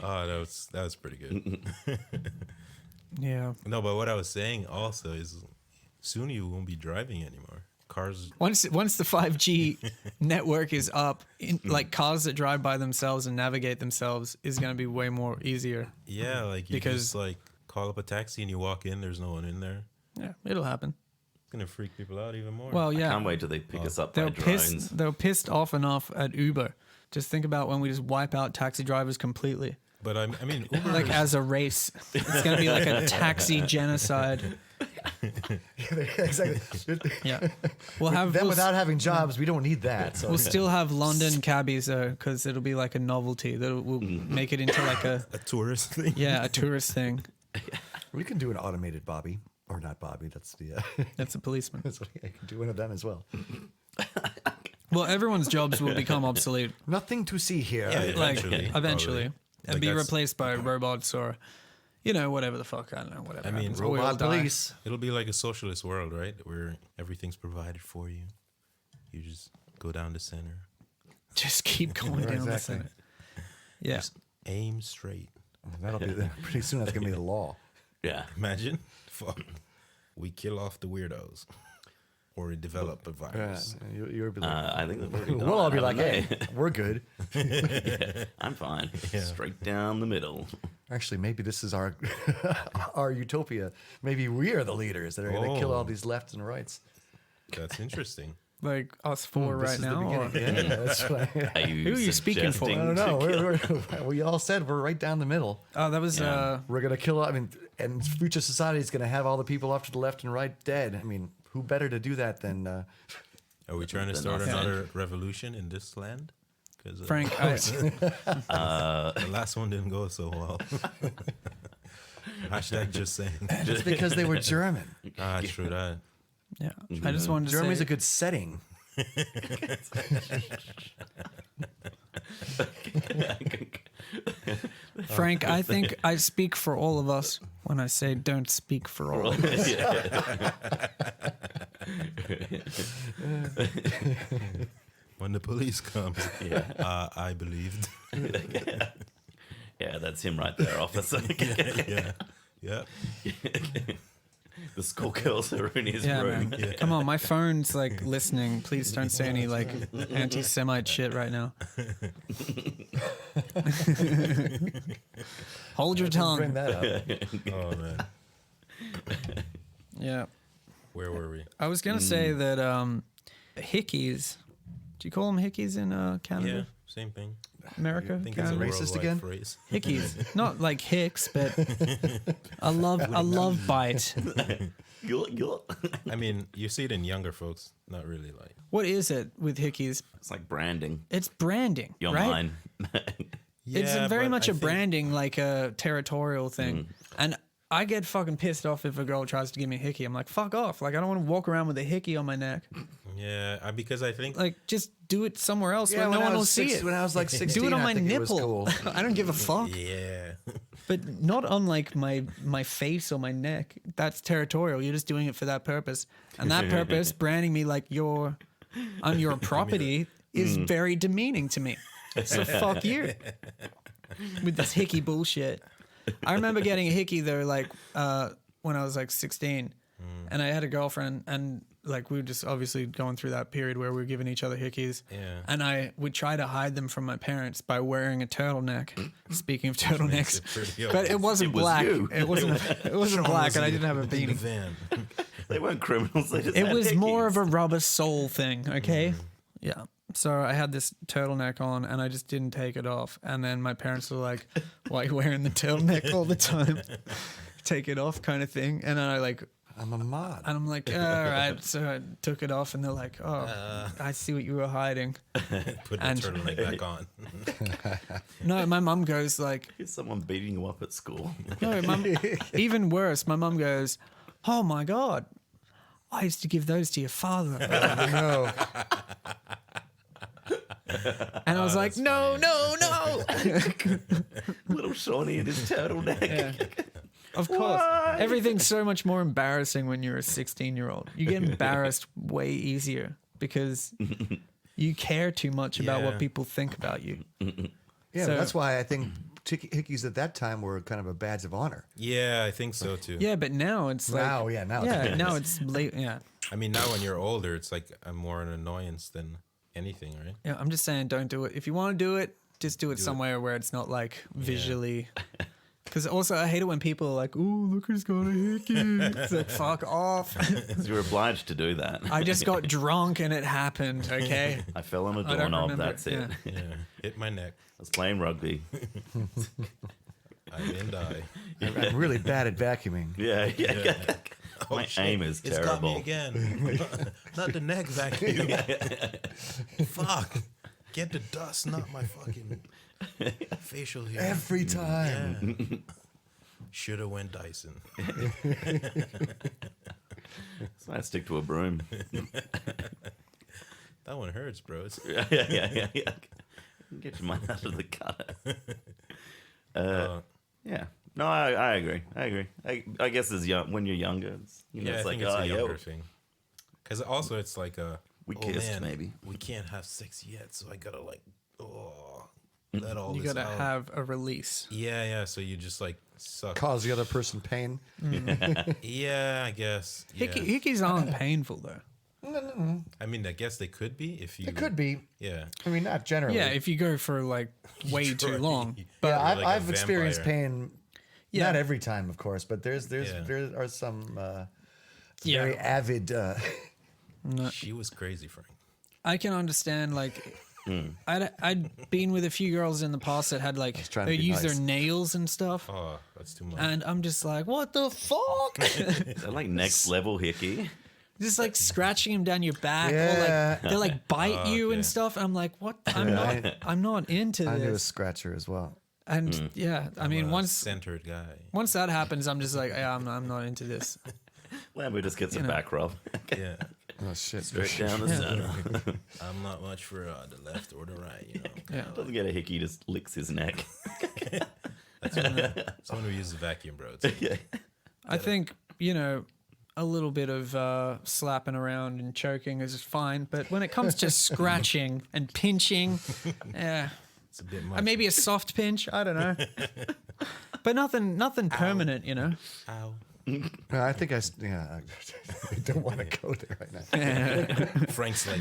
Oh, that was pretty good. Yeah. No, but what I was saying also is soon you won't be driving anymore. Cars. Once the 5G network is up, like cars that drive by themselves and navigate themselves is going to be way more easier. Yeah, like you Because- just like call up a taxi and you walk in. There's no one in there. Yeah, it'll happen. It's gonna freak people out even more. Well, yeah. Can't wait till they pick us up They by were drones. pissed off enough at Uber. Just think about when we just wipe out taxi drivers completely. but I mean, Uber Like as a race. It's going to be like a taxi genocide. Exactly. Yeah. We'll Without having jobs, we don't need that. So we'll still have London cabbies though, because it'll be like a novelty that will make it into like a tourist thing. a tourist thing. we can do an automated Bobby, or not Bobby. That's the. That's a policeman. That's what I can do one of them as well. Well, everyone's jobs will become obsolete. Nothing to see here. Yeah, Like eventually. eventually, probably. and Like be that's- replaced by robots or, whatever the fuck. I don't know. Whatever. I mean, happens. Or we all Robot die. police. It'll be like a socialist world, right? Where everything's provided for you. You just go down the center. Just keep going down the Exactly. center. Yeah. Just aim straight. That'll be pretty soon. That's gonna be the law. Yeah. Imagine. Fuck. We kill off the weirdos. Or we develop a virus. You'll be like, I think they've already done we'll all that, be like, haven't hey, they? we're good. I'm fine. Yeah. Straight down the middle. Actually, maybe this is our our utopia. Maybe we are the leaders that are going to kill all Oh. these lefts and rights. That's interesting. Like us four This right is the now. Or, beginning. Yeah, that's what Are you Who are you speaking for? suggesting I don't know. to kill- We all said we're right down the middle. oh, that was Yeah. We're going to kill. I mean, and future society is going to have all the people off to the left and right dead. I mean, who better to do that than? Are we trying to Then start nothing. another revolution in this land? Because Frank. the last one didn't go so well. Hashtag just saying. Just because they were German. Ah, true that. Yeah. I just wanted to Germany's say a good setting. Frank, I think I speak for all of us when I say don't speak for all of us. When the police comes, I believed. Yeah, that's him right there, officer. Yeah. Yeah. The schoolgirls are in his Yeah, room. man. Come on, my phone's like listening. Please don't say any like anti-Semite shit right now. Hold your Bring tongue. that up. Oh man. Yeah. Where were we? I was gonna say that hickeys. Do you call them hickeys in Yeah, Canada, same thing. America? I think it's a Canada? racist worldwide again? phrase. Hickeys, not like hicks, but a love bite. I mean, you see it in younger folks, not really like. What is it with hickeys? It's like branding. It's branding, You're right? mine. It's Yeah, very but much I a think- branding, like a territorial thing. And I get fucking pissed off if a girl tries to give me a hickey. I'm like, fuck off. Like, I don't want to walk around with a hickey on my neck. Yeah, because I think Like, just do it somewhere else Yeah, where no when I one will was see six- it. when I was like 16, Do it on I my think it was nipple. cool. I don't give a fuck. yeah. But not on like my face or my neck. That's territorial. You're just doing it for that purpose. And that purpose, branding me like I'm your property, is very demeaning to me. So fuck you. With this hickey bullshit. I remember getting a hickey though, like when I was like 16, and I had a girlfriend, and like we were just obviously going through that period where we were giving each other hickeys. Yeah. And I would try to hide them from my parents by wearing a turtleneck. Speaking of turtlenecks, it pretty but it obvious. wasn't It was black. you. It wasn't. It wasn't black, and I didn't have a In the beanie. van. They weren't criminals. They just It had was more of hickeys. a rubber sole thing, okay? Yeah. So I had this turtleneck on and I just didn't take it off. And then my parents were like, why are you wearing the turtleneck all the time? Take it off kind of thing. And then I'm a mod. I'm like, all right. So I took it off and they're like, oh, I see what you were hiding. Put the And- turtleneck back on. No, my mum goes like, Is someone beating you up at school? no, mum, even worse. My mum goes, oh my God, I used to give those to your father. No. And I was like, no. Little Shawnee in his turtleneck. Yeah. Of course. Everything's so much more embarrassing when you're a 16-year-old. You get embarrassed way easier because you care too much about what Yeah. people think about you. Yeah, So- but that's why I think hickeys at that time were kind of a badge of honor. Yeah, I think so too. Yeah, but now it's like Now it's now it's late. Yeah. I mean, now when you're older, it's like a more an annoyance than anything, right? Yeah, I'm just saying, don't do it. If you want to do it, just do it somewhere where it's not like visually. Because also, I hate it when people are like, "Oh, look who's got a hickey." It's like, fuck off. You're obliged to do that. I just got drunk and it happened. Okay. I fell on a I don't doorknob. remember. That's it. Yeah. Yeah, hit my neck. I was playing rugby. I didn't die. I'm really bad at vacuuming. Yeah. My shit, aim is It's got me terrible. again. Not the neck vacuum. Fuck. Get the dust, not my fucking facial hair. Every time. Yeah. Should have went Dyson. So I stick to a broom. That one hurts, bro. It's, yeah. Get your mind out of the gutter. Yeah. No, I agree. I guess as young when you're younger, it's, yeah, it's I like, think it's oh, a younger yo, thing. Because also it's like we oh, kissed man, maybe. we can't have sex yet, so I gotta like let all You this gotta out. have a release. Yeah. So you just like suck. Cause the other person pain. Yeah, I guess. Yeah. Hickeys aren't painful though. I mean, I guess they could be if you. It could be. Yeah. I mean, not generally. Yeah, if you go for like way too Try. long. But You're I've, like a I've experienced vampire. pain. Yeah. Not every time, of course, but there are some very avid. She was crazy, Frank. I can understand like I'd been with a few girls in the past that had like trying to they be use nice. their nails and stuff. Oh, that's too much. And I'm just like, what the fuck? They're like next level hickey. Just like scratching them down your back, or Yeah. like they like bite you okay. and stuff. I'm like, what? Yeah, I'm not into I knew a this. scratcher as well. And yeah, I mean, I'm a once centered guy. that happens, I'm just like, yeah, I'm not into this. Lambo just gets a know. back rub. Yeah. Oh shit! Straight down the center. I'm not much for the left or the right, you know. Yeah, Doesn't get a hickey, just licks his neck. Someone who uses vacuum, bro. It's I think a little bit of slapping around and choking is fine, but when it comes to scratching and pinching, yeah, a bit much. maybe a soft pinch. I don't know, but nothing permanent, Ow. No, I think I don't want to go there right now. Frank's like,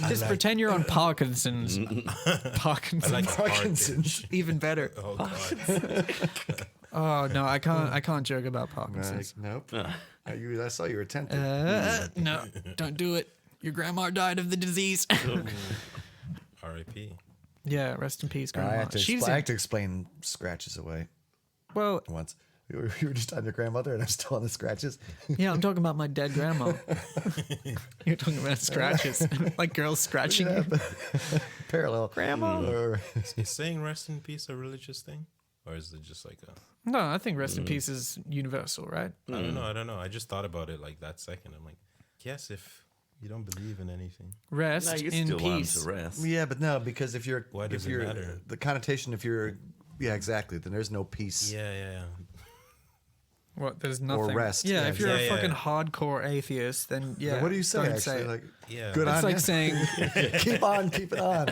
Just pretend you're on Parkinson's. I Parkinson's, like a hard Parkinson's. pinch. even better. Oh god. Oh no, I can't joke about Like, Parkinson's. nope. I saw you were tempted. No, don't do it. Your grandma died of the disease. R.I.P. Yeah, rest in peace, I grandma. had to, She's I had to explain scratches away well, once. You were just on your grandmother, and I'm still on the scratches. yeah, I'm talking about my dead grandma. You're talking about scratches, like girls scratching you. Parallel. Grandma? Or- Is saying rest in peace a religious thing? Or is it just like a No, I think rest in peace is universal, right? I don't know. I just thought about it like that second. I'm like, yes, if you don't believe in anything. Rest No, you in still want peace. to rest. yeah, but no, because if you're, Why does if it you're matter? the connotation, if you're, yeah, exactly, then there's no peace. Yeah. What? There's nothing. rest. Yeah, Yeah, if you're yeah, a yeah. fucking hardcore atheist, then yeah. What do you say? don't Actually, it. like, Yeah. good It's on like you. saying keep on, keep it on.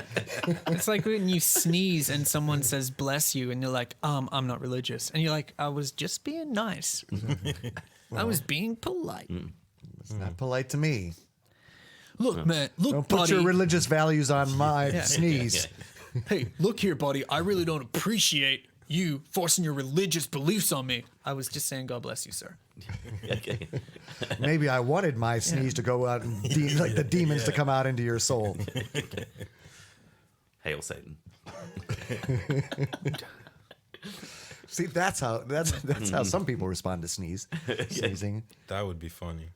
it's like when you sneeze and someone says bless you and you're like, I'm not religious. And you're like, I was just being nice. I was being polite. It's not polite to me. Look, man, look, Don't put buddy. your religious values on my sneeze. Hey, look here, buddy. I really don't appreciate you forcing your religious beliefs on me. I was just saying, God bless you, sir. Okay. Maybe I wanted my sneeze to go out and like the demons to come out into your soul. Hail Satan. See, that's how some people respond to sneezing. That would be funny.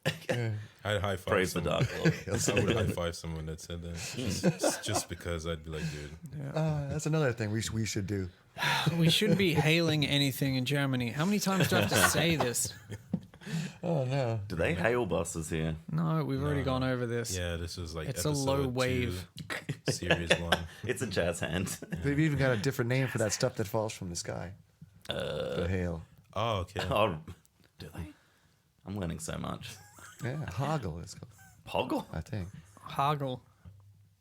I'd high five Praise the someone. Dark Lord. I would high five someone that said that. Just because I'd be like, dude. That's another thing we should do. We shouldn't be hailing anything in Germany. How many times do I have to say this? Oh no! Do they hail buses here? No, we've already gone over this. Yeah, this is like It's a episode low 2, wave. Series 1. It's a jazz hand. They've even got a different name for that stuff that falls from the sky. The hail. Oh, okay. Oh, do they? I'm learning so much. Yeah, Hoggle is called, Poggle? I think. Hoggle.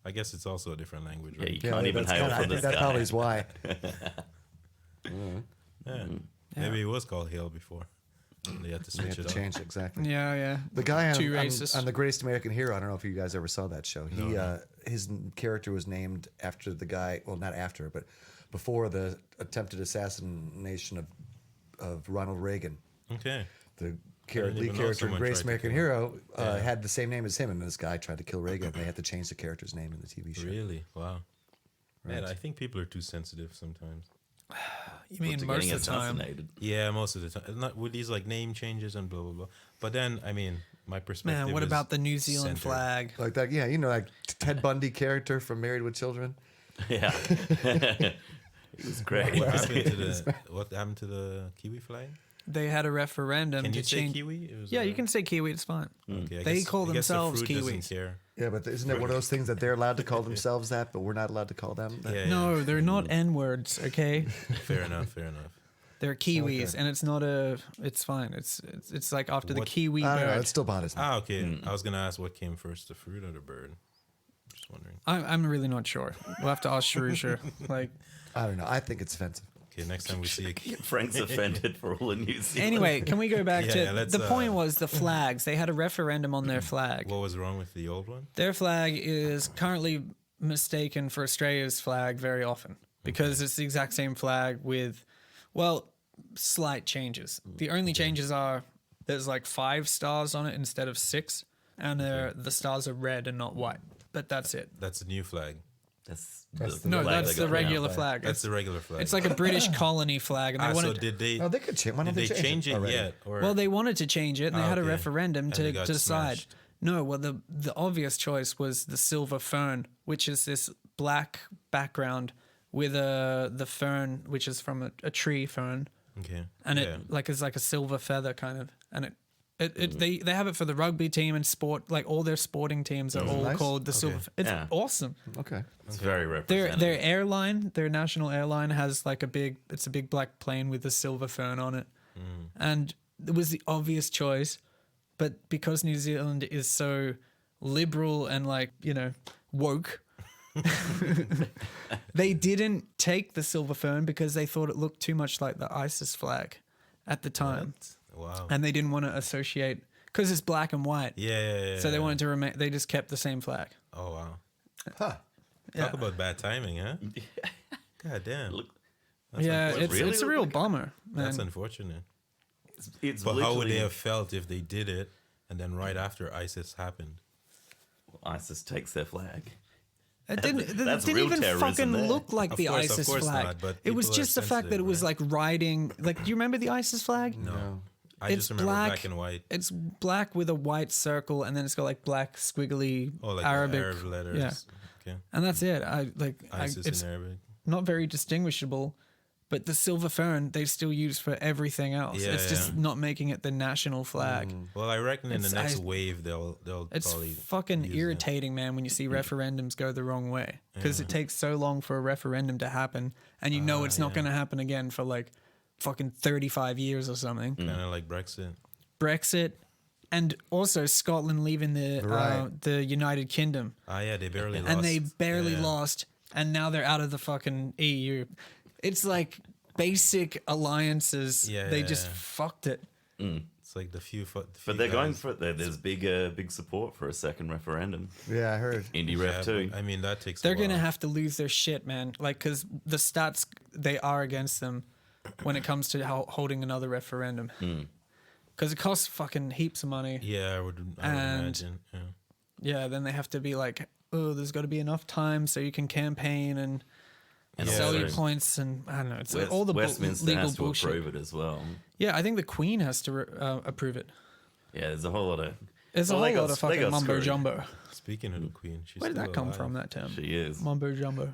I guess it's also a different language, Yeah, right? you can't even that's hail kinda- for I this think that guy. probably is why. Yeah. Maybe it was called Hail before. They had to They switch had it to up. change it, exactly. Yeah, yeah. The guy Too on racist. The Greatest American Hero, I don't know if you guys ever saw that show. His character was named after the guy, well, not after, but before the attempted assassination of Ronald Reagan. Okay. The didn't lead even know character in someone Greatest tried to American kill Hero Yeah. had the same name as him, and this guy tried to kill Reagan. They had to change the character's name in the TV show. Really? Wow. Man, Right. I think people are too sensitive sometimes. You mean To most getting of the time? assassinated. Yeah, most of the time. Not with these like name changes and blah blah blah. But then, I mean, my perspective. Man, what is about the New Zealand centered. flag? Like that, yeah, you know, like Ted Bundy character from Married with Children. Yeah. He was great. What happened to the Kiwi flag? They had a referendum Can to you say change. Kiwi? It was Yeah, a- you can say Kiwi. It's fine. Okay, I They guess- call I guess the themselves fruit doesn't Kiwis. care. Yeah, but isn't it one of those things that they're allowed to call themselves that, but we're not allowed to call them that? Yeah, No, they're not N words. Okay, Fair enough. Fair enough. they're Kiwis, Okay. and it's not a. It's fine. It's like after the What- Kiwi I don't know. bird. It still bothers me. Ah, okay. I was gonna ask what came first, the fruit or the bird. Just wondering. I'm really not sure. We'll have to ask Sharusha. Like, I don't know. I think it's offensive. Okay, next time we see a Frank's offended for all in New Zealand. anyway, can we go back Yeah, to yeah, let's, the point? Was the flags? They had a referendum on their flag. what was wrong with the old one? Their flag is currently mistaken for Australia's flag very often because it's the exact same flag with, well, slight changes. The only changes are there's like 5 stars on it instead of 6, and the stars are red and not white. But that's it. That's a new flag. That's No, flag that's they the got regular now. flag. That's the regular flag. It's like a British colony flag, and they Ah, so wanted. did they? Oh, they could change. Why don't Did they change it already? yet? Or Well, they wanted to change it, and they Ah, had a okay. referendum And to they got decide. smashed. No, well, the obvious choice was the silver fern, which is this black background with the fern, which is from a tree fern, Okay. and yeah. it like is like a silver feather kind of, and they have it for the rugby team and sport, like all their sporting teams are all Nice. called the silver. It's Yeah. awesome. Okay. It's very Their representative. airline, their national airline has like it's a big black plane with a silver fern on it. And it was the obvious choice, but because New Zealand is so liberal and like, you know, woke, they didn't take the silver fern because they thought it looked too much like the ISIS flag at the time. Wow. And they didn't want to associate because it's black and white. Yeah. So they wanted to remain, they just kept the same flag. Oh wow. Huh. Yeah. Talk about bad timing, huh? God damn. Look, Yeah, unfortunate. it's a Really? real bummer, man. That's unfortunate. it's But how would they literally- have felt if they did it and then right after ISIS happened? ISIS takes their flag. It didn't, That's didn't real even terrorism fucking there. look like Of the course- of ISIS course flag. not, but It was people are just the fact that it was sensitive, like riding. Like, do you remember the ISIS flag? No. I It's just remember black. black and white. It's black with a white circle, and then it's got like black squiggly Oh, like Arabic. Arab letters. Yeah, Okay. and that's it. ISIS it's in Arabic. not very distinguishable. But the silver fern they still use for everything else. Yeah, it's just yeah. not making it the national flag. Well, I reckon in the It's- next I- wave they'll It's probably fucking use irritating, man, when you see referendums go the wrong way because it takes so long for a referendum to happen, and you know it's not going to happen again for like fucking 35 years or something. Kind of like Brexit. Brexit, and also Scotland leaving Right. the United Kingdom, Ah, yeah, they barely lost. and they barely Yeah. lost, and now they're out of the fucking EU. It's like basic alliances. Yeah, they yeah, just yeah. fucked it. It's like the few. But they're going for it. There's big support for a second referendum. Yeah, I heard. Indie Ref too. I mean, that takes. They're a while. gonna have to lose their shit, man. Like, because the stats they are against them when it comes to holding another referendum. Because it costs fucking heaps of money. Yeah, I would And- imagine. Yeah. Yeah, then they have to be like, oh, there's got to be enough time so you can campaign and And sell also- your points, and I don't know. It's West- all the Westminster legal has to bullshit. approve it as well. Yeah, I think the Queen has to approve it. Yeah, there's a whole lot of. There's Well, a they whole got- lot of they fucking got mumbo screwed. jumbo. Speaking of the Queen, she's Where did still that come alive. from? That term, She is. mumbo jumbo.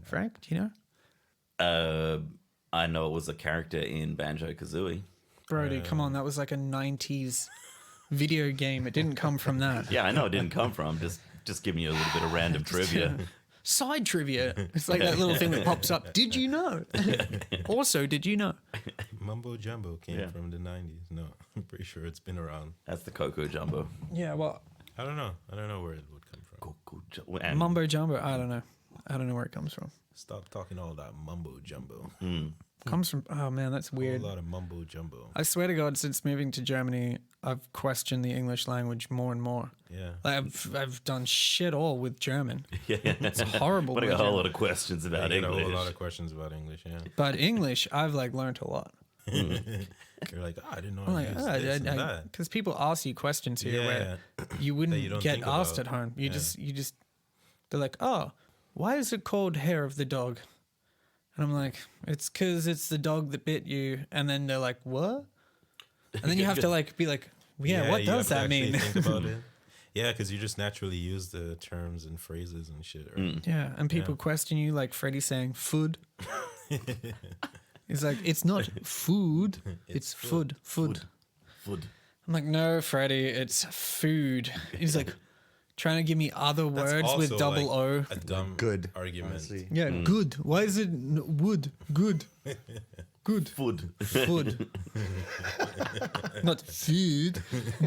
Frank, do you know? I know it was a character in Banjo Kazooie. Brody, come on, that was like a '90s video game. It didn't come from that. Yeah, I know it didn't come from. Just giving you a little bit of random trivia. side trivia. It's like that little thing that pops up. Did you know? Also, did you know? Mumbo jumbo came Yeah. from the 90s. No, I'm pretty sure it's been around. That's the Coco Jumbo. Yeah, well, I don't know. I don't know where it would come from. Coco Jumbo. And mumbo jumbo. I don't know. I don't know where it comes from. Stop talking all that mumbo jumbo. Comes from. Oh man, that's A weird. lot of mumbo jumbo. I swear to God, since moving to Germany, I've questioned the English language more and more. Yeah. Like, I've done shit all with German. It's horrible. Putting with a whole German. lot of questions about I get a English. whole lot of questions about English. Yeah. But English, I've like learned a lot. You're like, I didn't know I'm I like, used this and that. because people ask you questions here where you wouldn't you don't get think asked about. at home. You Yeah. just, they're like, oh, why is it called hair of the dog? And I'm like, it's because it's the dog that bit you. And then they're like, what? And then you have to like be like, yeah, what you does have to that actually mean? Think about it. Yeah, because you just naturally use the terms and phrases and shit. Right? Yeah, and people question you like Freddie saying food. He's like, it's not food, it's food. Food. I'm like, no, Freddie, it's food. He's like trying to give me other That's words with also, double like, O. A dumb Good argument. honestly. Yeah, good. Why is it wood? Good. Good. Food. Food. Not food.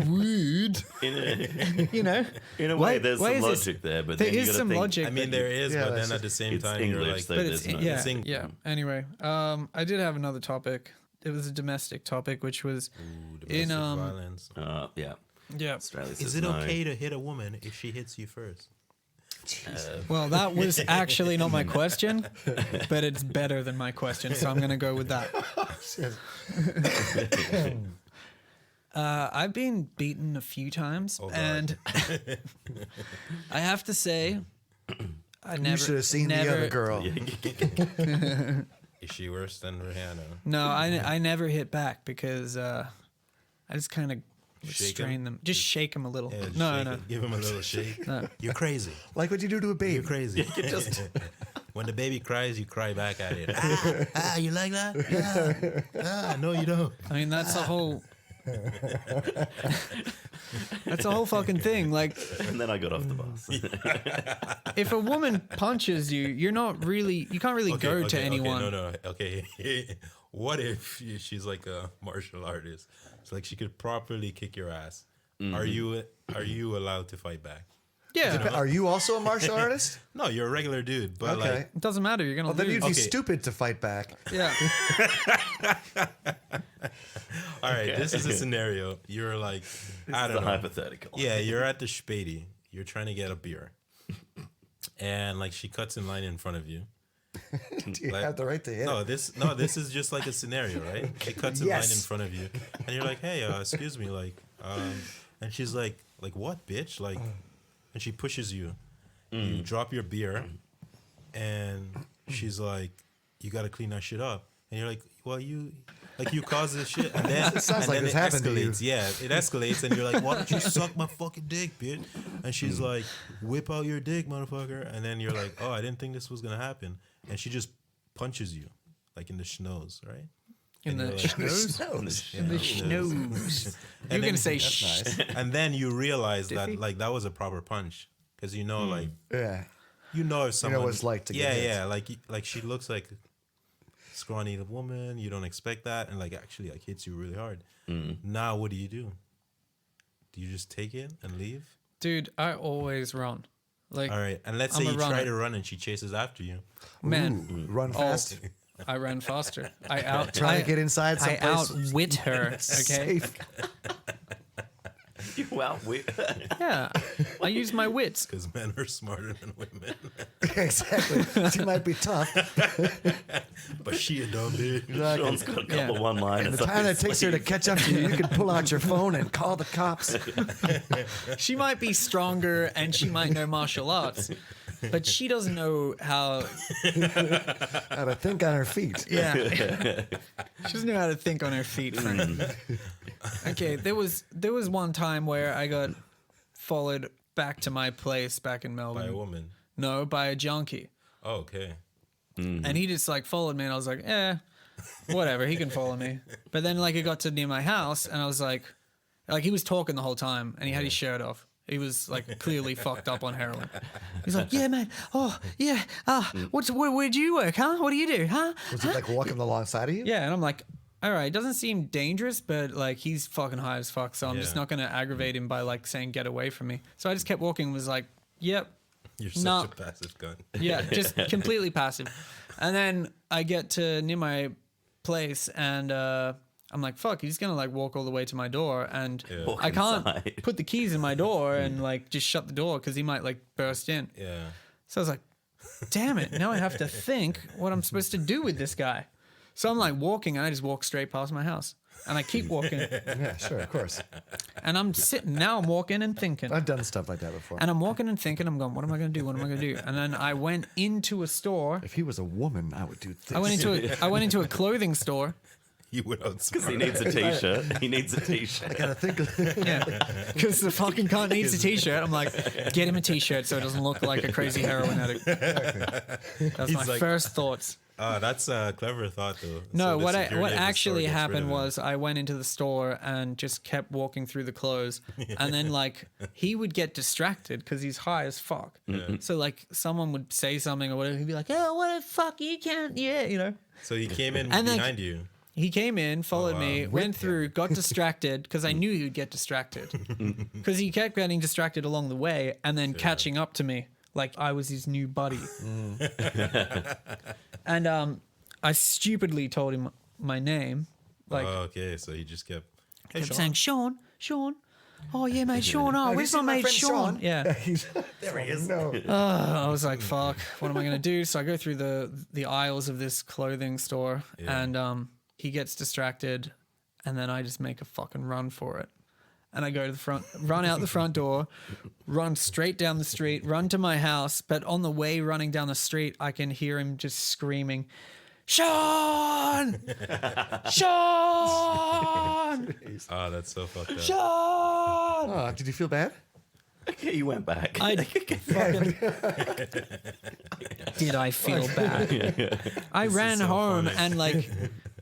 Wood. You know? In a Why- way, there's why some is this- logic there, but There then you is gotta some think, logic. I mean, there is, Yeah, but that's then at the same it's time, English, you're like, so But there's it's no- yeah, It's Eng- yeah. Anyway, I did have another topic. It was a domestic topic, which was ooh, in domestic violence. Yeah. yeah. Australia Is says it no. okay to hit a woman if she hits you first? Well, that was actually not my question, but it's better than my question, so I'm gonna go with that. I've been beaten a few times, Oh, God. and I have to say, I never. You should have seen the never- other girl. Is she worse than Rihanna? No, I never hit back because I just kind of Shake restrain 'em? them, just shake them a little. Yeah, just No, shake no, it. Give him a little shake. no. You're crazy. Like what you do to a baby. You're crazy. When the baby cries, you cry back at it. You like that? Yeah. No, you don't. I mean, that's a whole. That's a whole fucking thing. Like, And then I got off the bus. if a woman punches you, you can't really go to anyone. No. Okay. What if she's like a martial artist? It's like she could properly kick your ass. Are you allowed to fight back? Yeah, Are you also a martial artist? No, you're a regular dude, but Okay. like it doesn't matter. You're gonna Well, then lose. you'd be Okay. stupid to fight back. Yeah, all right, this is a scenario. You're like, I the don't know. hypothetical. Yeah, you're at the Späti. You're trying to get a beer. And like she cuts in line in front of you. Do you Like- have the right to hit? No, this is just like a scenario, right? She cuts in line in Yes. front of you, and you're like, "Hey, excuse me," like, and she's like, what, bitch?" Like, and she pushes you. You drop your beer, and she's like, "You got to clean that shit up," and you're like, "Well, you caused this shit," and then It sounds and like then this it happened to you. escalates. Yeah, it escalates, and you're like, "Why don't you suck my fucking dick, bitch?" And she's like, "Whip out your dick, motherfucker," and then you're like, "Oh, I didn't think this was gonna happen," and she just punches you, like in the schnoz, right? in And the you're like- schnoz. Yeah, In the schnoz. schnoz. And You're then- gonna say That's sh. nice. And then you realize Did that he? like that was a proper punch because you know like Yeah. if someone what it's like to get yeah hit. yeah like she looks like a scrawny woman, you don't expect that, and like actually like hits you really hard. Now what do? Do you just take it and leave? Dude, I always run. Like, All right, and let's I'm say a you try runner. to run and she chases after you. man, Ooh, run fast. I ran faster. Trying to get inside I someplace outwit her. Okay. safe. You outwit. Yeah, I use my wits. Because men are smarter than women, Exactly. She might be tough. but she a dumb bitch. Sean's got a couple Yeah. one-liners. The up time his that takes her to sleeve. catch up to you, you can pull out your phone and call the cops. She might be stronger and she might know martial arts, but she doesn't know how. How to think on her feet. Yeah, she doesn't know how to think on her feet, friend. Okay, there was one time where I got followed back to my place back in By Melbourne. a woman. No, by a junkie. Oh, okay. And he just like followed me, and I was like, whatever, he can follow me. But then like it got to near my house, and I was like he was talking the whole time, and he had his shirt off, He was like clearly fucked up on heroin. He's like, yeah, man. Oh, yeah. Where'd you work, huh? What do you do, huh? Was he like walking alongside of you? Yeah, and I'm like, all right, doesn't seem dangerous, but like he's fucking high as fuck, so I'm just Yeah. not gonna aggravate him by like saying get away from me. So I just kept walking and was like, yep, You're such No. a passive cunt. yeah, just completely passive. And then I get to near my place and I'm like, fuck, he's gonna like walk all the way to my door and Yeah. Walk I can't inside. put the keys in my door and like just shut the door because he might like burst in. Yeah. So I was like, damn it, now I have to think what I'm supposed to do with this guy. So I'm like walking and I just walk straight past my house. And I keep walking. Yeah, sure, of course. And I'm sitting, now I'm walking and thinking. I've done stuff like that before. And I'm walking and thinking, I'm going, what am I going to do? What am I going to do? And then I went into a store. If he was a woman, I would do this. I went into a clothing store. You would outsmart. Because he needs a t-shirt. He needs a t-shirt. Gotta think. Yeah. Because the fucking cunt needs a t-shirt. I'm like, get him a t-shirt so it doesn't look like a crazy heroin addict. That's He's my like- first thoughts. That's a clever thought, though. No, So the what security of the actually store gets rid happened of him. was I went into the store and just kept walking through the clothes, and then like he would get distracted because he's high as fuck. So like someone would say something or whatever, he'd be like, "Oh, what the fuck? You can't, yeah, you know." So he came in And then- behind you. He came in, followed wow. me, went through, got distracted because I knew he would get distracted because he kept getting distracted along the way and then catching up to me like I was his new buddy. And I stupidly told him my name, like. Oh, okay, so he just kept. Hey, kept Sean. saying, Sean. Oh, yeah, mate, Sean. Oh, you where's my seen my mate friend Sean? Sean? Yeah. There he is. No. I was like, fuck, what am I going to do? So I go through the aisles of this clothing store and he gets distracted and then I just make a fucking run for it. And I go to the front, run out the front door, run straight down the street, run to my house. But on the way running down the street, I can hear him just screaming, Sean! Sean! Oh, that's so fucked up. Sean! Oh, did you feel bad? He went back. I fucking did I feel bad? I ran so home funny. and like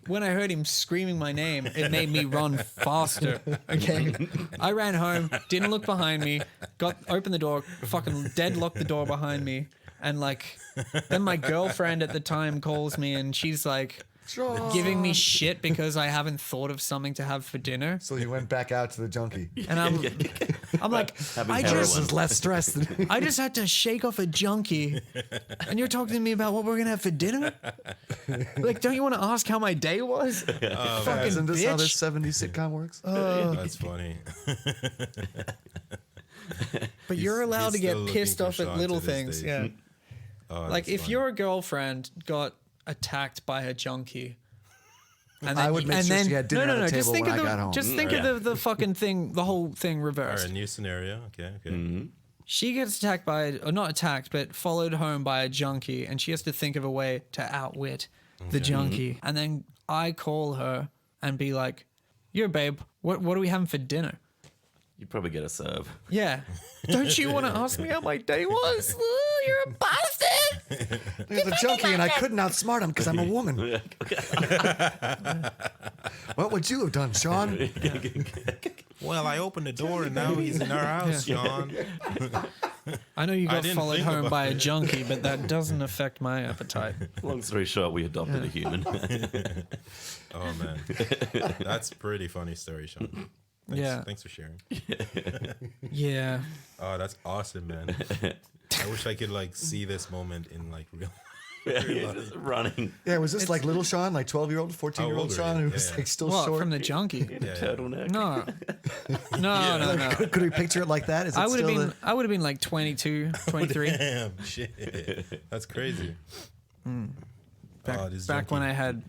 when I heard him screaming my name, it made me run faster. Okay, I ran home, didn't look behind me, opened the door, fucking deadlocked the door behind me, and like then my girlfriend at the time calls me and she's like giving me shit because I haven't thought of something to have for dinner, So you went back out to the junkie. and I'm like, Having I heroin. This just is less stress than. I just had to shake off a junkie, and you're talking to me about what we're gonna have for dinner. Like, don't you want to ask how my day was? Fucking Isn't this how this bitch. 70s sitcom works? That's funny. But you're allowed to he's get still pissed looking off for at Sean little to this things. day. Yeah, Oh, like that's if funny. your girlfriend got attacked by a junkie. And I would make sure she had dinner on the just table think when of I the, got home. Just think Yeah. of the fucking thing, the whole thing All reversed. right, new scenario. Okay. She gets attacked by, or not attacked, but followed home by a junkie, and she has to think of a way to outwit the junkie. And then I call her and be like, "Yo, babe, what are we having for dinner?" You'd probably get a serve. Yeah. Don't you want to ask me how my day was? Ooh, you're a bastard. There's a junkie and I couldn't outsmart him because I'm a woman. What would you have done, Sean? Well, I opened the door and now he's in our house, Sean. I know you got didn't followed think home about by a junkie, but that doesn't affect my appetite. Long story short, we adopted a human. Oh man, that's a pretty funny story, Sean. Yeah. Thanks for sharing. Yeah. Oh, that's awesome, man. I wish I could like see this moment in like real. Just running. Yeah, was this like little Sean, like 12-year-old, 14-year-old older, Sean, who yeah, was yeah. like still What, short? from the junkie? In a turtleneck. No. No. Could we picture it like that? Is it I would have still been I would have been like 22, 23. Damn, shit. That's crazy. Back, this back when junkie. I had,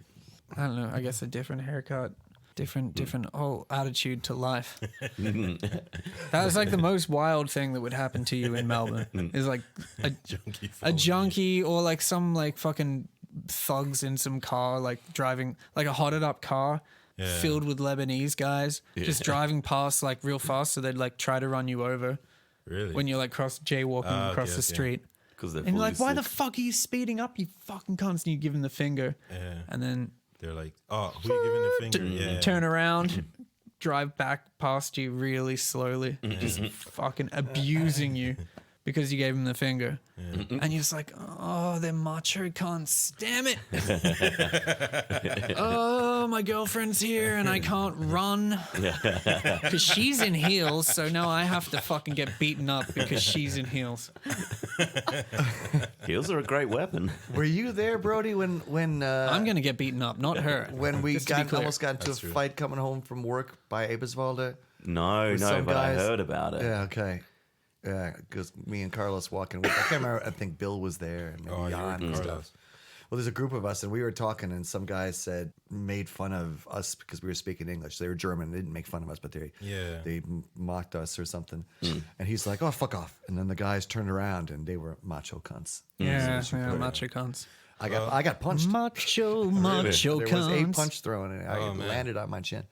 I don't know, I guess a different haircut, different whole attitude to life. That was like the most wild thing that would happen to you in Melbourne. Is like a Junkie a phone. junkie or like some like fucking thugs in some car, like driving like a hotted up car Yeah. filled with Lebanese guys, just driving past like real fast, so they'd like try to run you over Really? when you're like jaywalking Ah, across okay, the okay. street. Because they're And you're fully like, why the sick. fuck are you speeding up, you fucking cunts? And you give them the finger. Yeah. And then They're like, oh, who you giving the finger? Yeah. turn around, drive back past you really slowly, just fucking abusing you because you gave him the finger. And you're just like, oh, they're macho cunts. Damn it. Oh, my girlfriend's here and I can't run because she's in heels. So now I have to fucking get beaten up because she's in heels. Heels are a great weapon. Were you there, Brody, when I'm going to get beaten up, not her. when we Just to be clear. almost got into a That's true. fight coming home from work by Eberswalde? No, With no, some but I guys- heard about it. Yeah, okay. Yeah, because me and Carlos walking. I can't remember. I think Bill was there and maybe Oh, you were Jan with and Carlos. stuff. Well, there's a group of us, and we were talking, and some guys made fun of us because we were speaking English. They were German. They didn't make fun of us, but they mocked us or something. And he's like, "Oh, fuck off!" And then the guys turned around, and they were macho cunts. Yeah, So yeah, put it. macho cunts. I got punched. Macho There was a cunts. punch thrown, and I Oh, man. landed on my chin.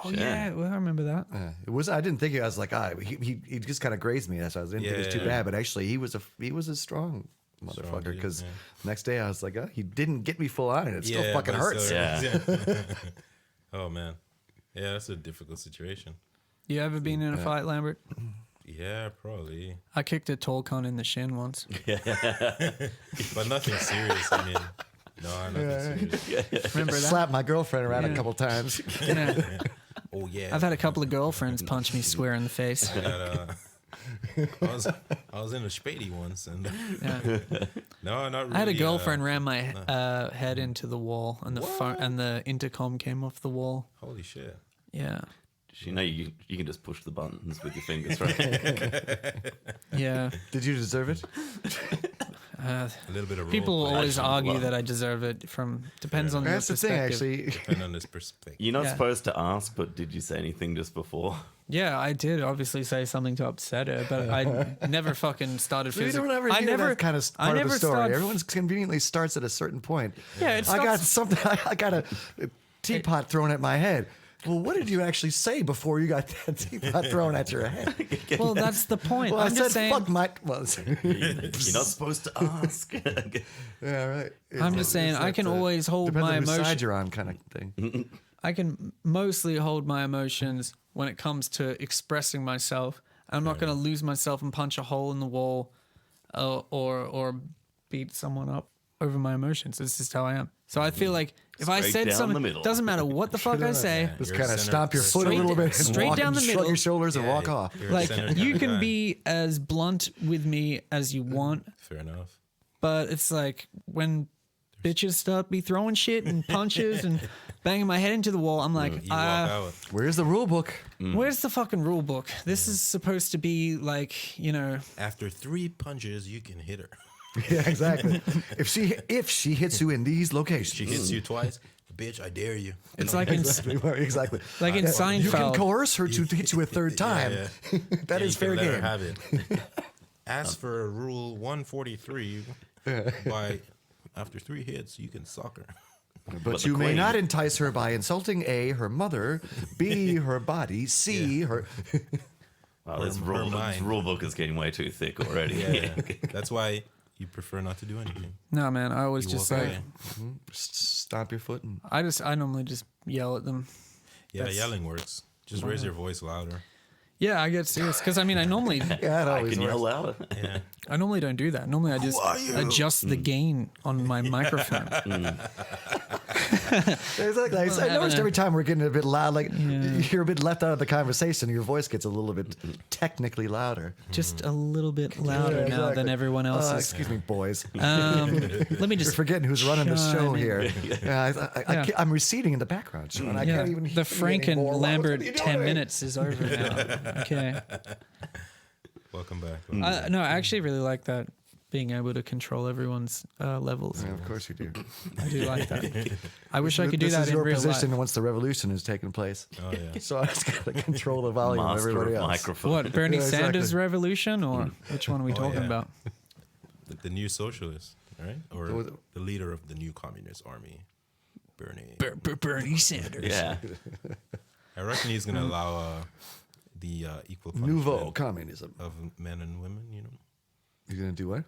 Oh, yeah, well, I remember that. It was. I didn't think it. I was like, he just kind of grazed me. That's why I didn't think it was too Yeah. bad. But actually, he was a strong motherfucker. dude, Because yeah. the next day I was like, he didn't get me full on, and it still fucking but hurts. still- Oh man, yeah, that's a difficult situation. You ever been in a fight, Lambert? Yeah, probably, I kicked a tall cunt in the shin once. but nothing serious. I mean, no, nothing serious. Remember that? Slapped my girlfriend around a Yeah. couple times. Yeah. Oh yeah, I've had a couple of girlfriends punch me square in the face. I was in a Spady once, and Yeah. no, not really. I had a girlfriend ran my head into the wall, and the and the intercom came off the wall. Holy shit! Yeah, You know, you can just push the buttons with your fingers, right? yeah. Did you deserve it? A little bit of People role play. always argue well- that I deserve it. Depends on your That's the thing, perspective. actually. Depend on this perspective. You're not Yeah. supposed to ask, but did you say anything just before? Yeah, I did obviously say something to upset her, but I never fucking started We physical. don't ever I hear never that kind of I part of never the story. start- Everyone's conveniently starts at a certain point. Yeah, it I got starts- something. I got a teapot thrown at my head. Well, what did you actually say before you got that teapot thrown at your head? Well, that's the point. Well, I'm I just said, saying. fuck my. Well, You're not supposed to ask. yeah, right. I'm just saying, I can always hold depends my on whose emotion. side you're on, kind of thing. I can mostly hold my emotions when it comes to expressing myself. I'm not going to lose myself and punch a hole in the wall, or beat someone up over my emotions. It's just how I am. So I feel like if I Straight said down the something, middle. doesn't matter what the fuck I say. Just You're kind of center- stomp your foot a straight- little bit and straight walk down and the shrug middle. your shoulders and walk off. You're a Like center you kinda can guy. be as blunt with me as you want, Fair enough. but it's like when bitches start be throwing shit and punches and banging my head into the wall, I'm like, You walk out. Where's the rule book? where's the fucking rule book? This is supposed to be like, After 3 punches, you can hit her. Yeah, exactly. if she hits you in these locations, She hits you twice. Bitch, I dare you. it's like in exactly. like in You can Seinfeld. coerce her to hit you a third time. Yeah. That Yeah, is you fair can let her game. have it. Ask for rule 143 by after 3 hits, you can sock her. But the you may queen- not entice her by insulting A, her mother, B, her body, C, her. Well, this Her mind. rule book is getting way too thick already. Yeah. That's why you prefer not to do anything. No, man, I always You just walk like away. Stomp your foot and. I normally just yell at them. Yeah, That's- yelling works. Just raise your voice louder. Yeah, I get serious because I mean I normally Yeah, it I always can yell works. louder. Yeah. I normally don't do that. Normally I just adjust the gain on my microphone. Exactly. I having noticed a- every time we're getting a bit loud, like you're a bit left out of the conversation. Your voice gets a little bit technically louder. Just a little bit louder Yeah, now than exactly. everyone else's. Excuse me, boys. Let me You're just forgetting who's running the show chime in. here. Yeah. I'm receding in the background, Sean. I Yeah, can't even hear the you Frank and anymore. What Lambert are you 10 doing? minutes is over now. Okay. Welcome back. No, I actually really like that, being able to control everyone's levels. Yeah, of course you do. I do like that. I wish I could do This that is in your real position life. once the revolution has taken place. Oh yeah. So I just got to control the volume of Master everybody of else. microphone. What, Bernie Yeah, exactly. Sanders revolution, or which one are we talking yeah. about? The new socialist, right? Or The- the leader of the new communist army, Bernie. Bernie Sanders. Yeah. I reckon he's gonna allow the equal punishment Nouveau communism. of men and women. You know, You're gonna do what?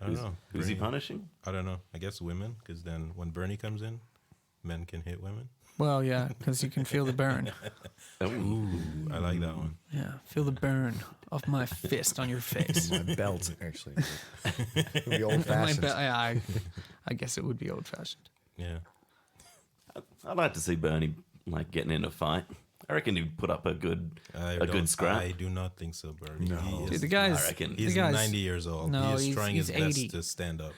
I don't know. Who's he Bernie- punishing? I don't know. I guess women, because then when Bernie comes in, men can hit women. Well, yeah, because you can feel the burn. Ooh, I like that one. Yeah, feel the burn of my fist on your face. My belt, actually. It'd be old My fashioned. I guess it would be old fashioned. Yeah. I'd like to see Bernie like getting in a fight. I reckon he'd put up a good scrap. I do not think so, Bernie. No. He Dude, is, the guy's I reckon. he's the guy's 90 years old. No, he is trying his he's best 80. to stand up.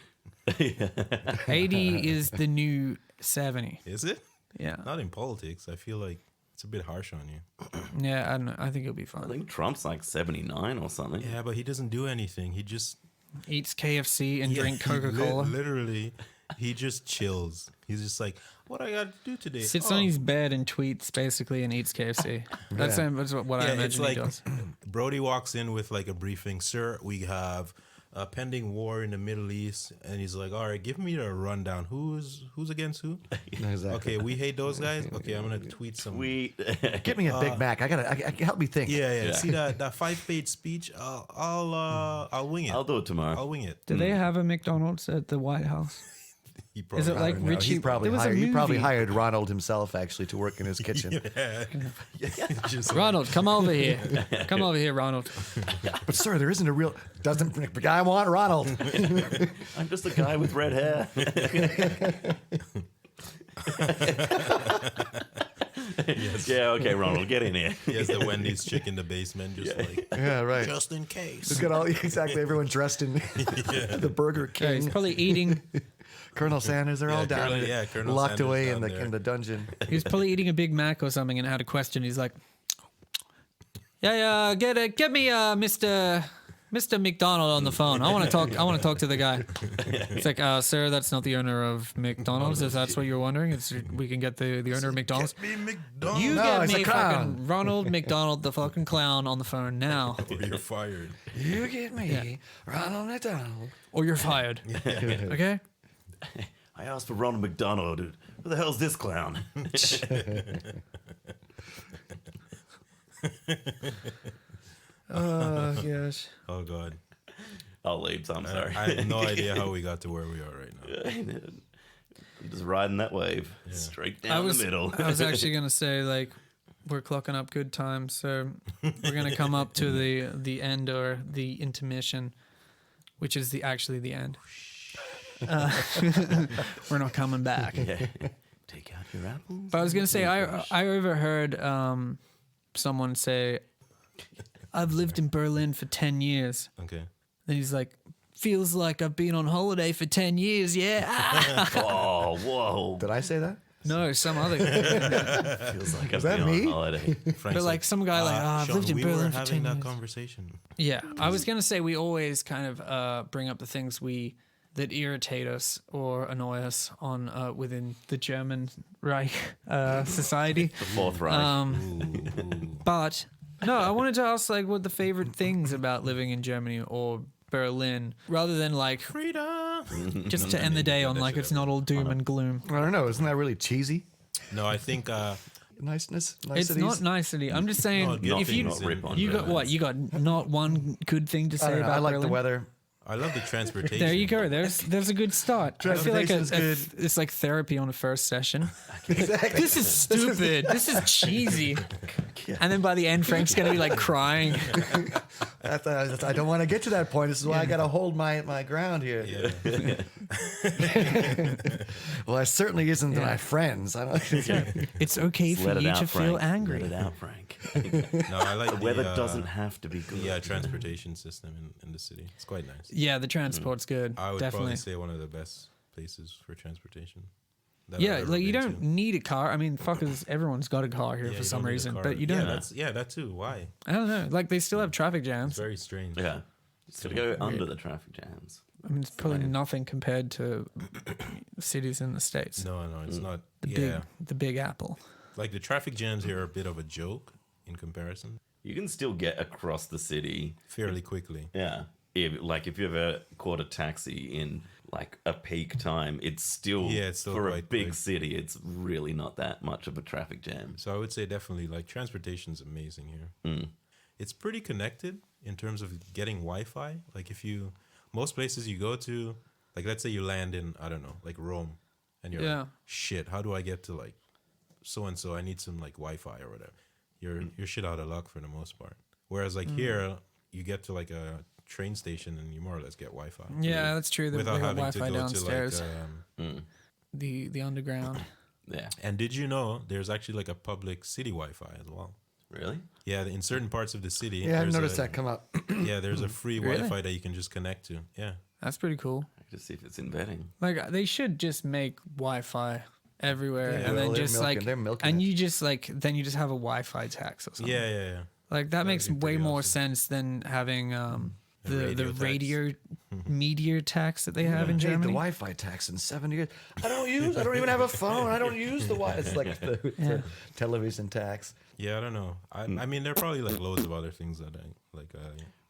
80 is the new 70. Is it? Yeah, Not in politics. I feel like it's a bit harsh on you. yeah. I don't know. I think it'll be I fun. think Trump's like 79 or something. Yeah, but he doesn't do anything. He just Eats KFC and drink he Coca-Cola. literally, he just chills. He's just like, what I got to do today? Sits Oh. on his bed and tweets basically and eats KFC. That's, Yeah. that's what I Yeah, imagine it's he like does. Brody walks in with like a briefing. Sir, we have a pending war in the Middle East, and he's like, all right, give me a rundown. Who's against who? Exactly. Okay, we hate those guys. Okay, I'm gonna tweet some. Get me a Big Mac. Help me think. Yeah. See that 5-page speech? I'll wing it. I'll do it tomorrow. I'll wing it. Do they have a McDonald's at the White House? He Is it probably- like No, Richie? he probably there was a hired. He probably movie. hired Ronald himself actually to work in his kitchen. Just Ronald, come over here. Come over here, Ronald. But sir, there isn't a real. Doesn't the guy want Ronald? I'm just a guy with red hair. Yeah, okay, Ronald, get in here. he has the Wendy's chick in the basement, just like Yeah, right. just in case. Look at all exactly everyone dressed in the Burger Yeah, he's King. probably eating. Colonel Sanders, they're all down Colonel- there, yeah, Colonel locked Sanders away down in the there. in the dungeon. He was probably eating a Big Mac or something and had a question. He's like, "Yeah, get me Mr. McDonald on the phone. I want to talk to the guy." It's like, sir, that's not the owner of McDonald's. If that's what you're wondering, we can get the owner of McDonald's. Be McDonald's. You No, get it's me a clown. fucking Ronald McDonald, the fucking clown, on the phone now, or you're fired. You get me, Ronald McDonald. or you're fired. Okay. I asked for Ronald McDonald, dude. Who the hell's this clown? Oh gosh. Oh God. I'll leave, so I'm sorry. I have no idea how we got to where we are right now. I'm just riding that wave straight down the middle. I was actually gonna say, like, we're clocking up good time, so we're gonna come up to the end or the intermission, which is actually the end. We're not coming back. Yeah. Take out your apples. But I was gonna say, I overheard someone say, "I've lived in Berlin for 10 years." Okay. Then he's like, "Feels like I've been on holiday for 10 years, yeah." Oh, whoa. Did I say that? No, some other. Feels like I've that been me? on holiday. Frank's But like some guy like, I've Sean, lived in we Berlin were for having 10 that years. conversation. Yeah, I was gonna say we always kind of bring up the things that irritate us or annoy us on within the German Reich society. The Fourth Reich. But no, I wanted to ask like what the favorite things about living in Germany or Berlin, rather than like Freedom. just to end the day on that like shit it's not all doom and gloom. I don't know. Isn't that really cheesy? No, I think Niceness. It's Niceties? not nicety. I'm just saying No, if you not rip on you got Berlin. what you got not one good thing to I say don't know. about I like Berlin. the weather. I love the transportation. There you go. There's a good start. I feel like Transportation's good. it's like therapy on a first session. Exactly. This is stupid. This is cheesy. And then by the end, Frank's gonna be like crying. I don't want to get to that point. This is why I got to hold my ground here. Yeah. Well, I certainly isn't my friends. I don't. It's okay for Let it you out, to Frank. feel angry. Let it out, Frank. No, I like The weather doesn't have to be good. Yeah, transportation system in the city. It's quite nice. Yeah, the transport's good. I would Definitely. probably say one of the best places for transportation. that I've Yeah, ever like you been don't to. need a car. I mean, fuckers, everyone's got a car here Yeah, for you some don't need a reason, car. but you don't. Yeah, that too. Why? I don't know. Like they still have traffic It's jams. very strange. Yeah. It's got to go under the traffic jams. I mean, it's probably nothing compared to cities in the states. No, it's not. The Big Apple. Like the traffic jams here are a bit of a joke in comparison. You can still get across the city. Fairly quickly. Yeah. If you ever caught a taxi in like a peak time, it's still for a quite big quick. city, it's really not that much of a traffic jam. So I would say definitely like transportation's amazing here. It's pretty connected in terms of getting Wi-Fi. Like most places you go to, like let's say you land in, I don't know, like Rome, and you're Yeah. like, shit, how do I get to like so and so, I need some like Wi-Fi or whatever. You're shit out of luck for the most part. Whereas like here, you get to like a train station and you more or less get Wi-Fi. Yeah, that's true. They Without got having to Wi-Fi go downstairs. to like. The underground. Yeah. And did you know there's actually like a public city Wi-Fi as well? Really? Yeah, in certain parts of the city. Yeah, I've there's noticed a- that come up. Yeah, there's a free Really? Wi-Fi that you can just connect to. Yeah. That's pretty cool. Just see if it's in vetting. Like they should just make Wi-Fi everywhere, Yeah, and well, then they're just milking- like, they're milking and it. you just like, then you just have a Wi-Fi tax or something. Yeah, yeah, yeah. Like that makes be way pretty more awesome. sense than having the radio tax. radio meteor tax that they have in Paid the Germany. Wi-Fi tax in 7 years. I don't even have a phone. I don't use the Wi. It's like the television tax. Yeah, I don't know. I mean, there are probably like loads of other things that I like.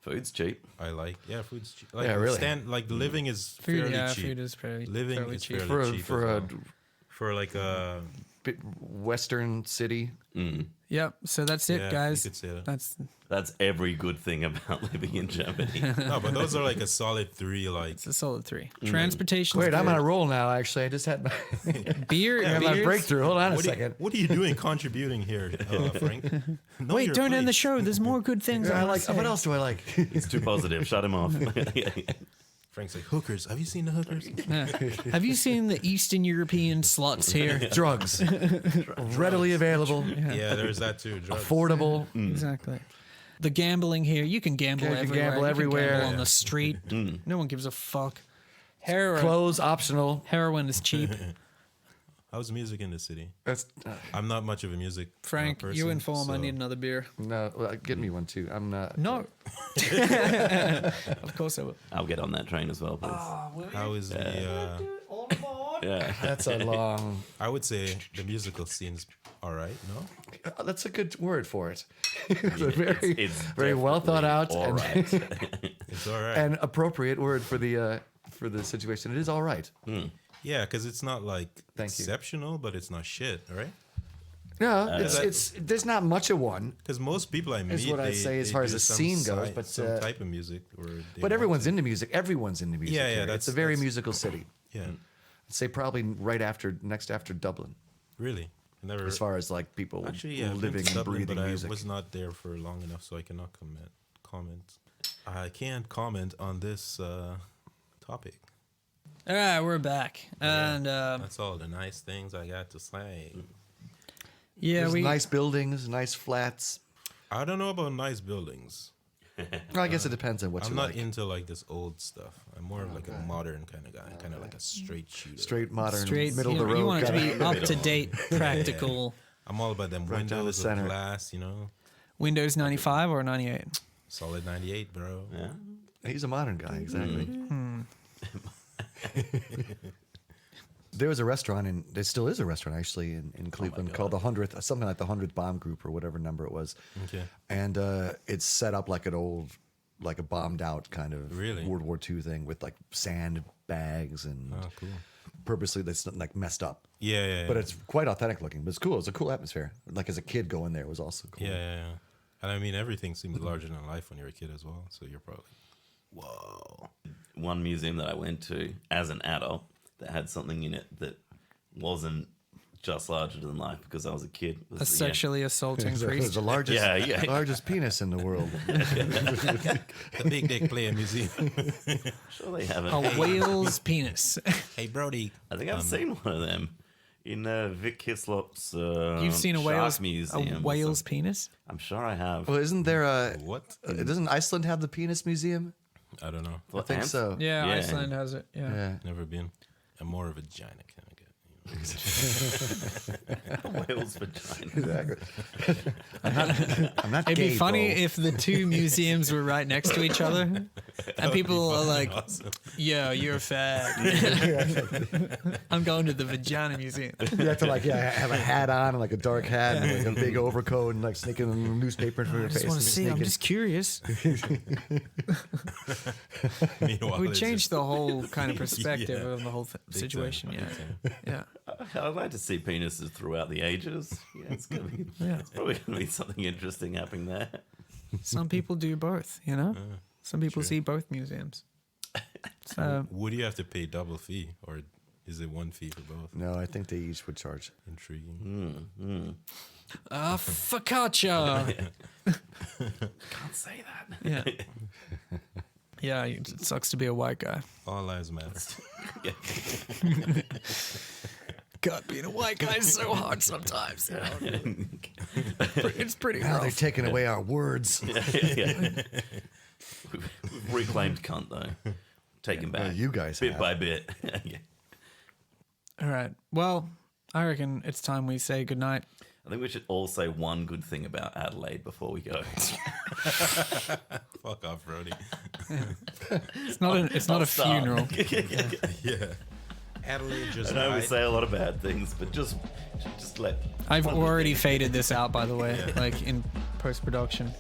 Food's cheap. I like. Yeah, food's cheap. Like, Yeah, really. Like living is Food, fairly yeah, cheap. food is fairly Living fairly is cheap. fairly cheap For as a well. For like a bit Western city. Yep. So that's it, Yeah, you guys. could say that. That's every good thing about living in Germany. no, but those are like a solid 3. Like It's a solid 3. Transportation. Wait, I'm on a roll now. Actually, I just had my, beer. I had my beers? breakthrough. Hold on a second. what are you doing contributing here, Frank? Know Wait, your don't end the place. show. There's more good things. I I like. say. What else do I like? He's too positive. Shut him off. Frank's like, hookers. Have you seen the hookers? Yeah. Have you seen the Eastern European sluts here? Drugs, readily available, Yeah, there's that too. Drugs. affordable. Exactly. The gambling here, you can gamble You can everywhere. gamble You can everywhere. gamble on the street. No one gives a fuck. Heroin. Clothes optional. Heroin is cheap. How's music in the city? That's I'm not much of a music Frank, person, you inform. I so- need another beer. no. Well, get me one too. I'm not. No. Of course I will. I'll get on that train as well, please. How is the? Yeah. That's a long. I would say the musical scene's all right. No, That's a good word for it. It's a very, It's very well thought out All and, right. it's all right. and appropriate word for the situation. It is all right. Yeah, because it's not like Thank you. exceptional, but it's not shit, right? No, that- it's there's not much of one, Because most people I meet, what I'd say as far as do the some scene goes, side- but, some type of music. Or they but want everyone's to. into music. Everyone's into music. Yeah, yeah, here. that's- it's a very that's- musical city. Yeah, I'd say probably next after Dublin, really. I never as far as like people actually yeah, I've been living to and Dublin, breathing but music. I was not there for long enough, so I cannot comment. I can't comment on this topic. All right, we're back. And That's all the nice things I got to say. yeah, There's we nice buildings, nice flats. I don't know about nice buildings. Well, I guess it depends on what I'm you not like. into like this old stuff. I'm more of like a modern kind of guy, kind of like a straight shooter. Straight modern, straight middle you, of the know, you road. want it to kinda- be up to date, practical. I'm all about them Right down the windows center. with glass, you know. Windows 95 or 98? Solid 98, bro. Yeah. He's a modern guy, exactly. There was a restaurant, and there still is a restaurant actually in Cleveland called the 100th, something like the 100th Bomb Group or whatever number it was. Okay. And it's set up like an old, like a bombed out kind of Really? World War II thing with like sand bags and Oh, cool. purposely that's like messed up. Yeah, yeah, yeah. But it's quite authentic looking. But it's cool. It's a cool atmosphere. Like as a kid going there was also cool. yeah, yeah, yeah. And I mean, everything seems larger than life when you're a kid as well. So you're probably, whoa. One museum that I went to as an adult that had something in it that wasn't just larger than life because I was a kid. Was A sexually assaulting It's priest. the largest, Yeah. largest penis in the world. The Big Dick Player Museum. Sure they have A it. whale's penis. Hey, Brody. I think I've seen one of them in Vic Hislop's You've seen a Shark whale's museum. a or whale's something. penis? I'm sure I have. Well, isn't there a? What? Doesn't Iceland have the penis museum? I don't know. I think so. Yeah, Yeah. Iceland has it. Yeah. Yeah. Never been. I'm more of a vagina kind of guy. Whale's vagina. Exactly. I'm not It'd gay, be funny bro. if the two museums were right next to each other, and people are like, "Yo, you're a fag." I'm going to the vagina museum. You have to have a hat on and like a dark hat and like a big overcoat and like sneaking a newspaper for your I face. just want and to see. I'm sneaking- just curious. Meanwhile, We it's changed just- the whole kind of perspective Yeah. of the whole Big situation. time, Yeah, big time. yeah. I'd like to see penises throughout the ages. Yeah, it's gonna be. Yeah. It's probably gonna be something interesting happening there. Some people do both. You know, some people see both museums. So Would you have to pay double fee or Is it 1 fee for both? No, I think they each would charge. Intriguing. Focaccia. Can't say that. Yeah. Yeah, it sucks to be a white guy. All lives matter. Yeah. God, being a white guy is so hard sometimes. It's pretty Now they're rough. taking away our words. Yeah. We've reclaimed cunt though. Taken back. Well, you guys bit have. by bit. Yeah. All right. Well, I reckon it's time we say goodnight. I think we should all say one good thing about Adelaide before we go. Fuck off, Brody. It's not a Start. funeral. Yeah. Adelaide just I know we died. say a lot of bad things, but just let. I've one good already thing. faded this out, by the way, like in post production.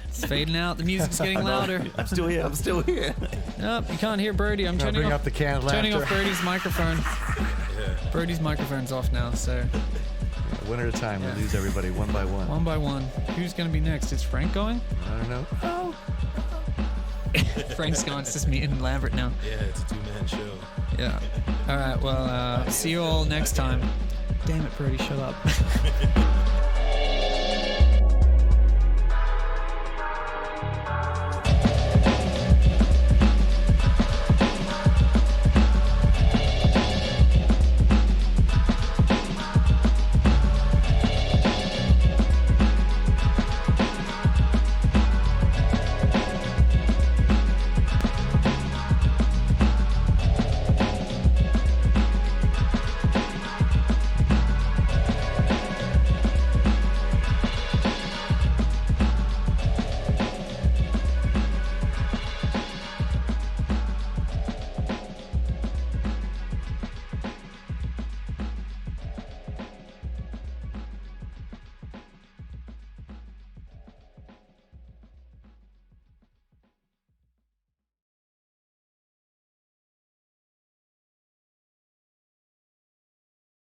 It's fading out. The music's getting louder. I'm still here. I'm still here. Nope, you can't hear Brody. I'm Now turning bring off up the canned turning off laughter. Brody's microphone. Yeah. Brody's microphone's off now, so One at a time. We lose everybody one by one. one by one. Who's gonna be next? Is Frank going? I don't know. Frank's going. It's just me and Lambert now. Yeah, it's a 2-man show. Yeah. All right. Well, see you all next time. Damn it, Brody, shut up.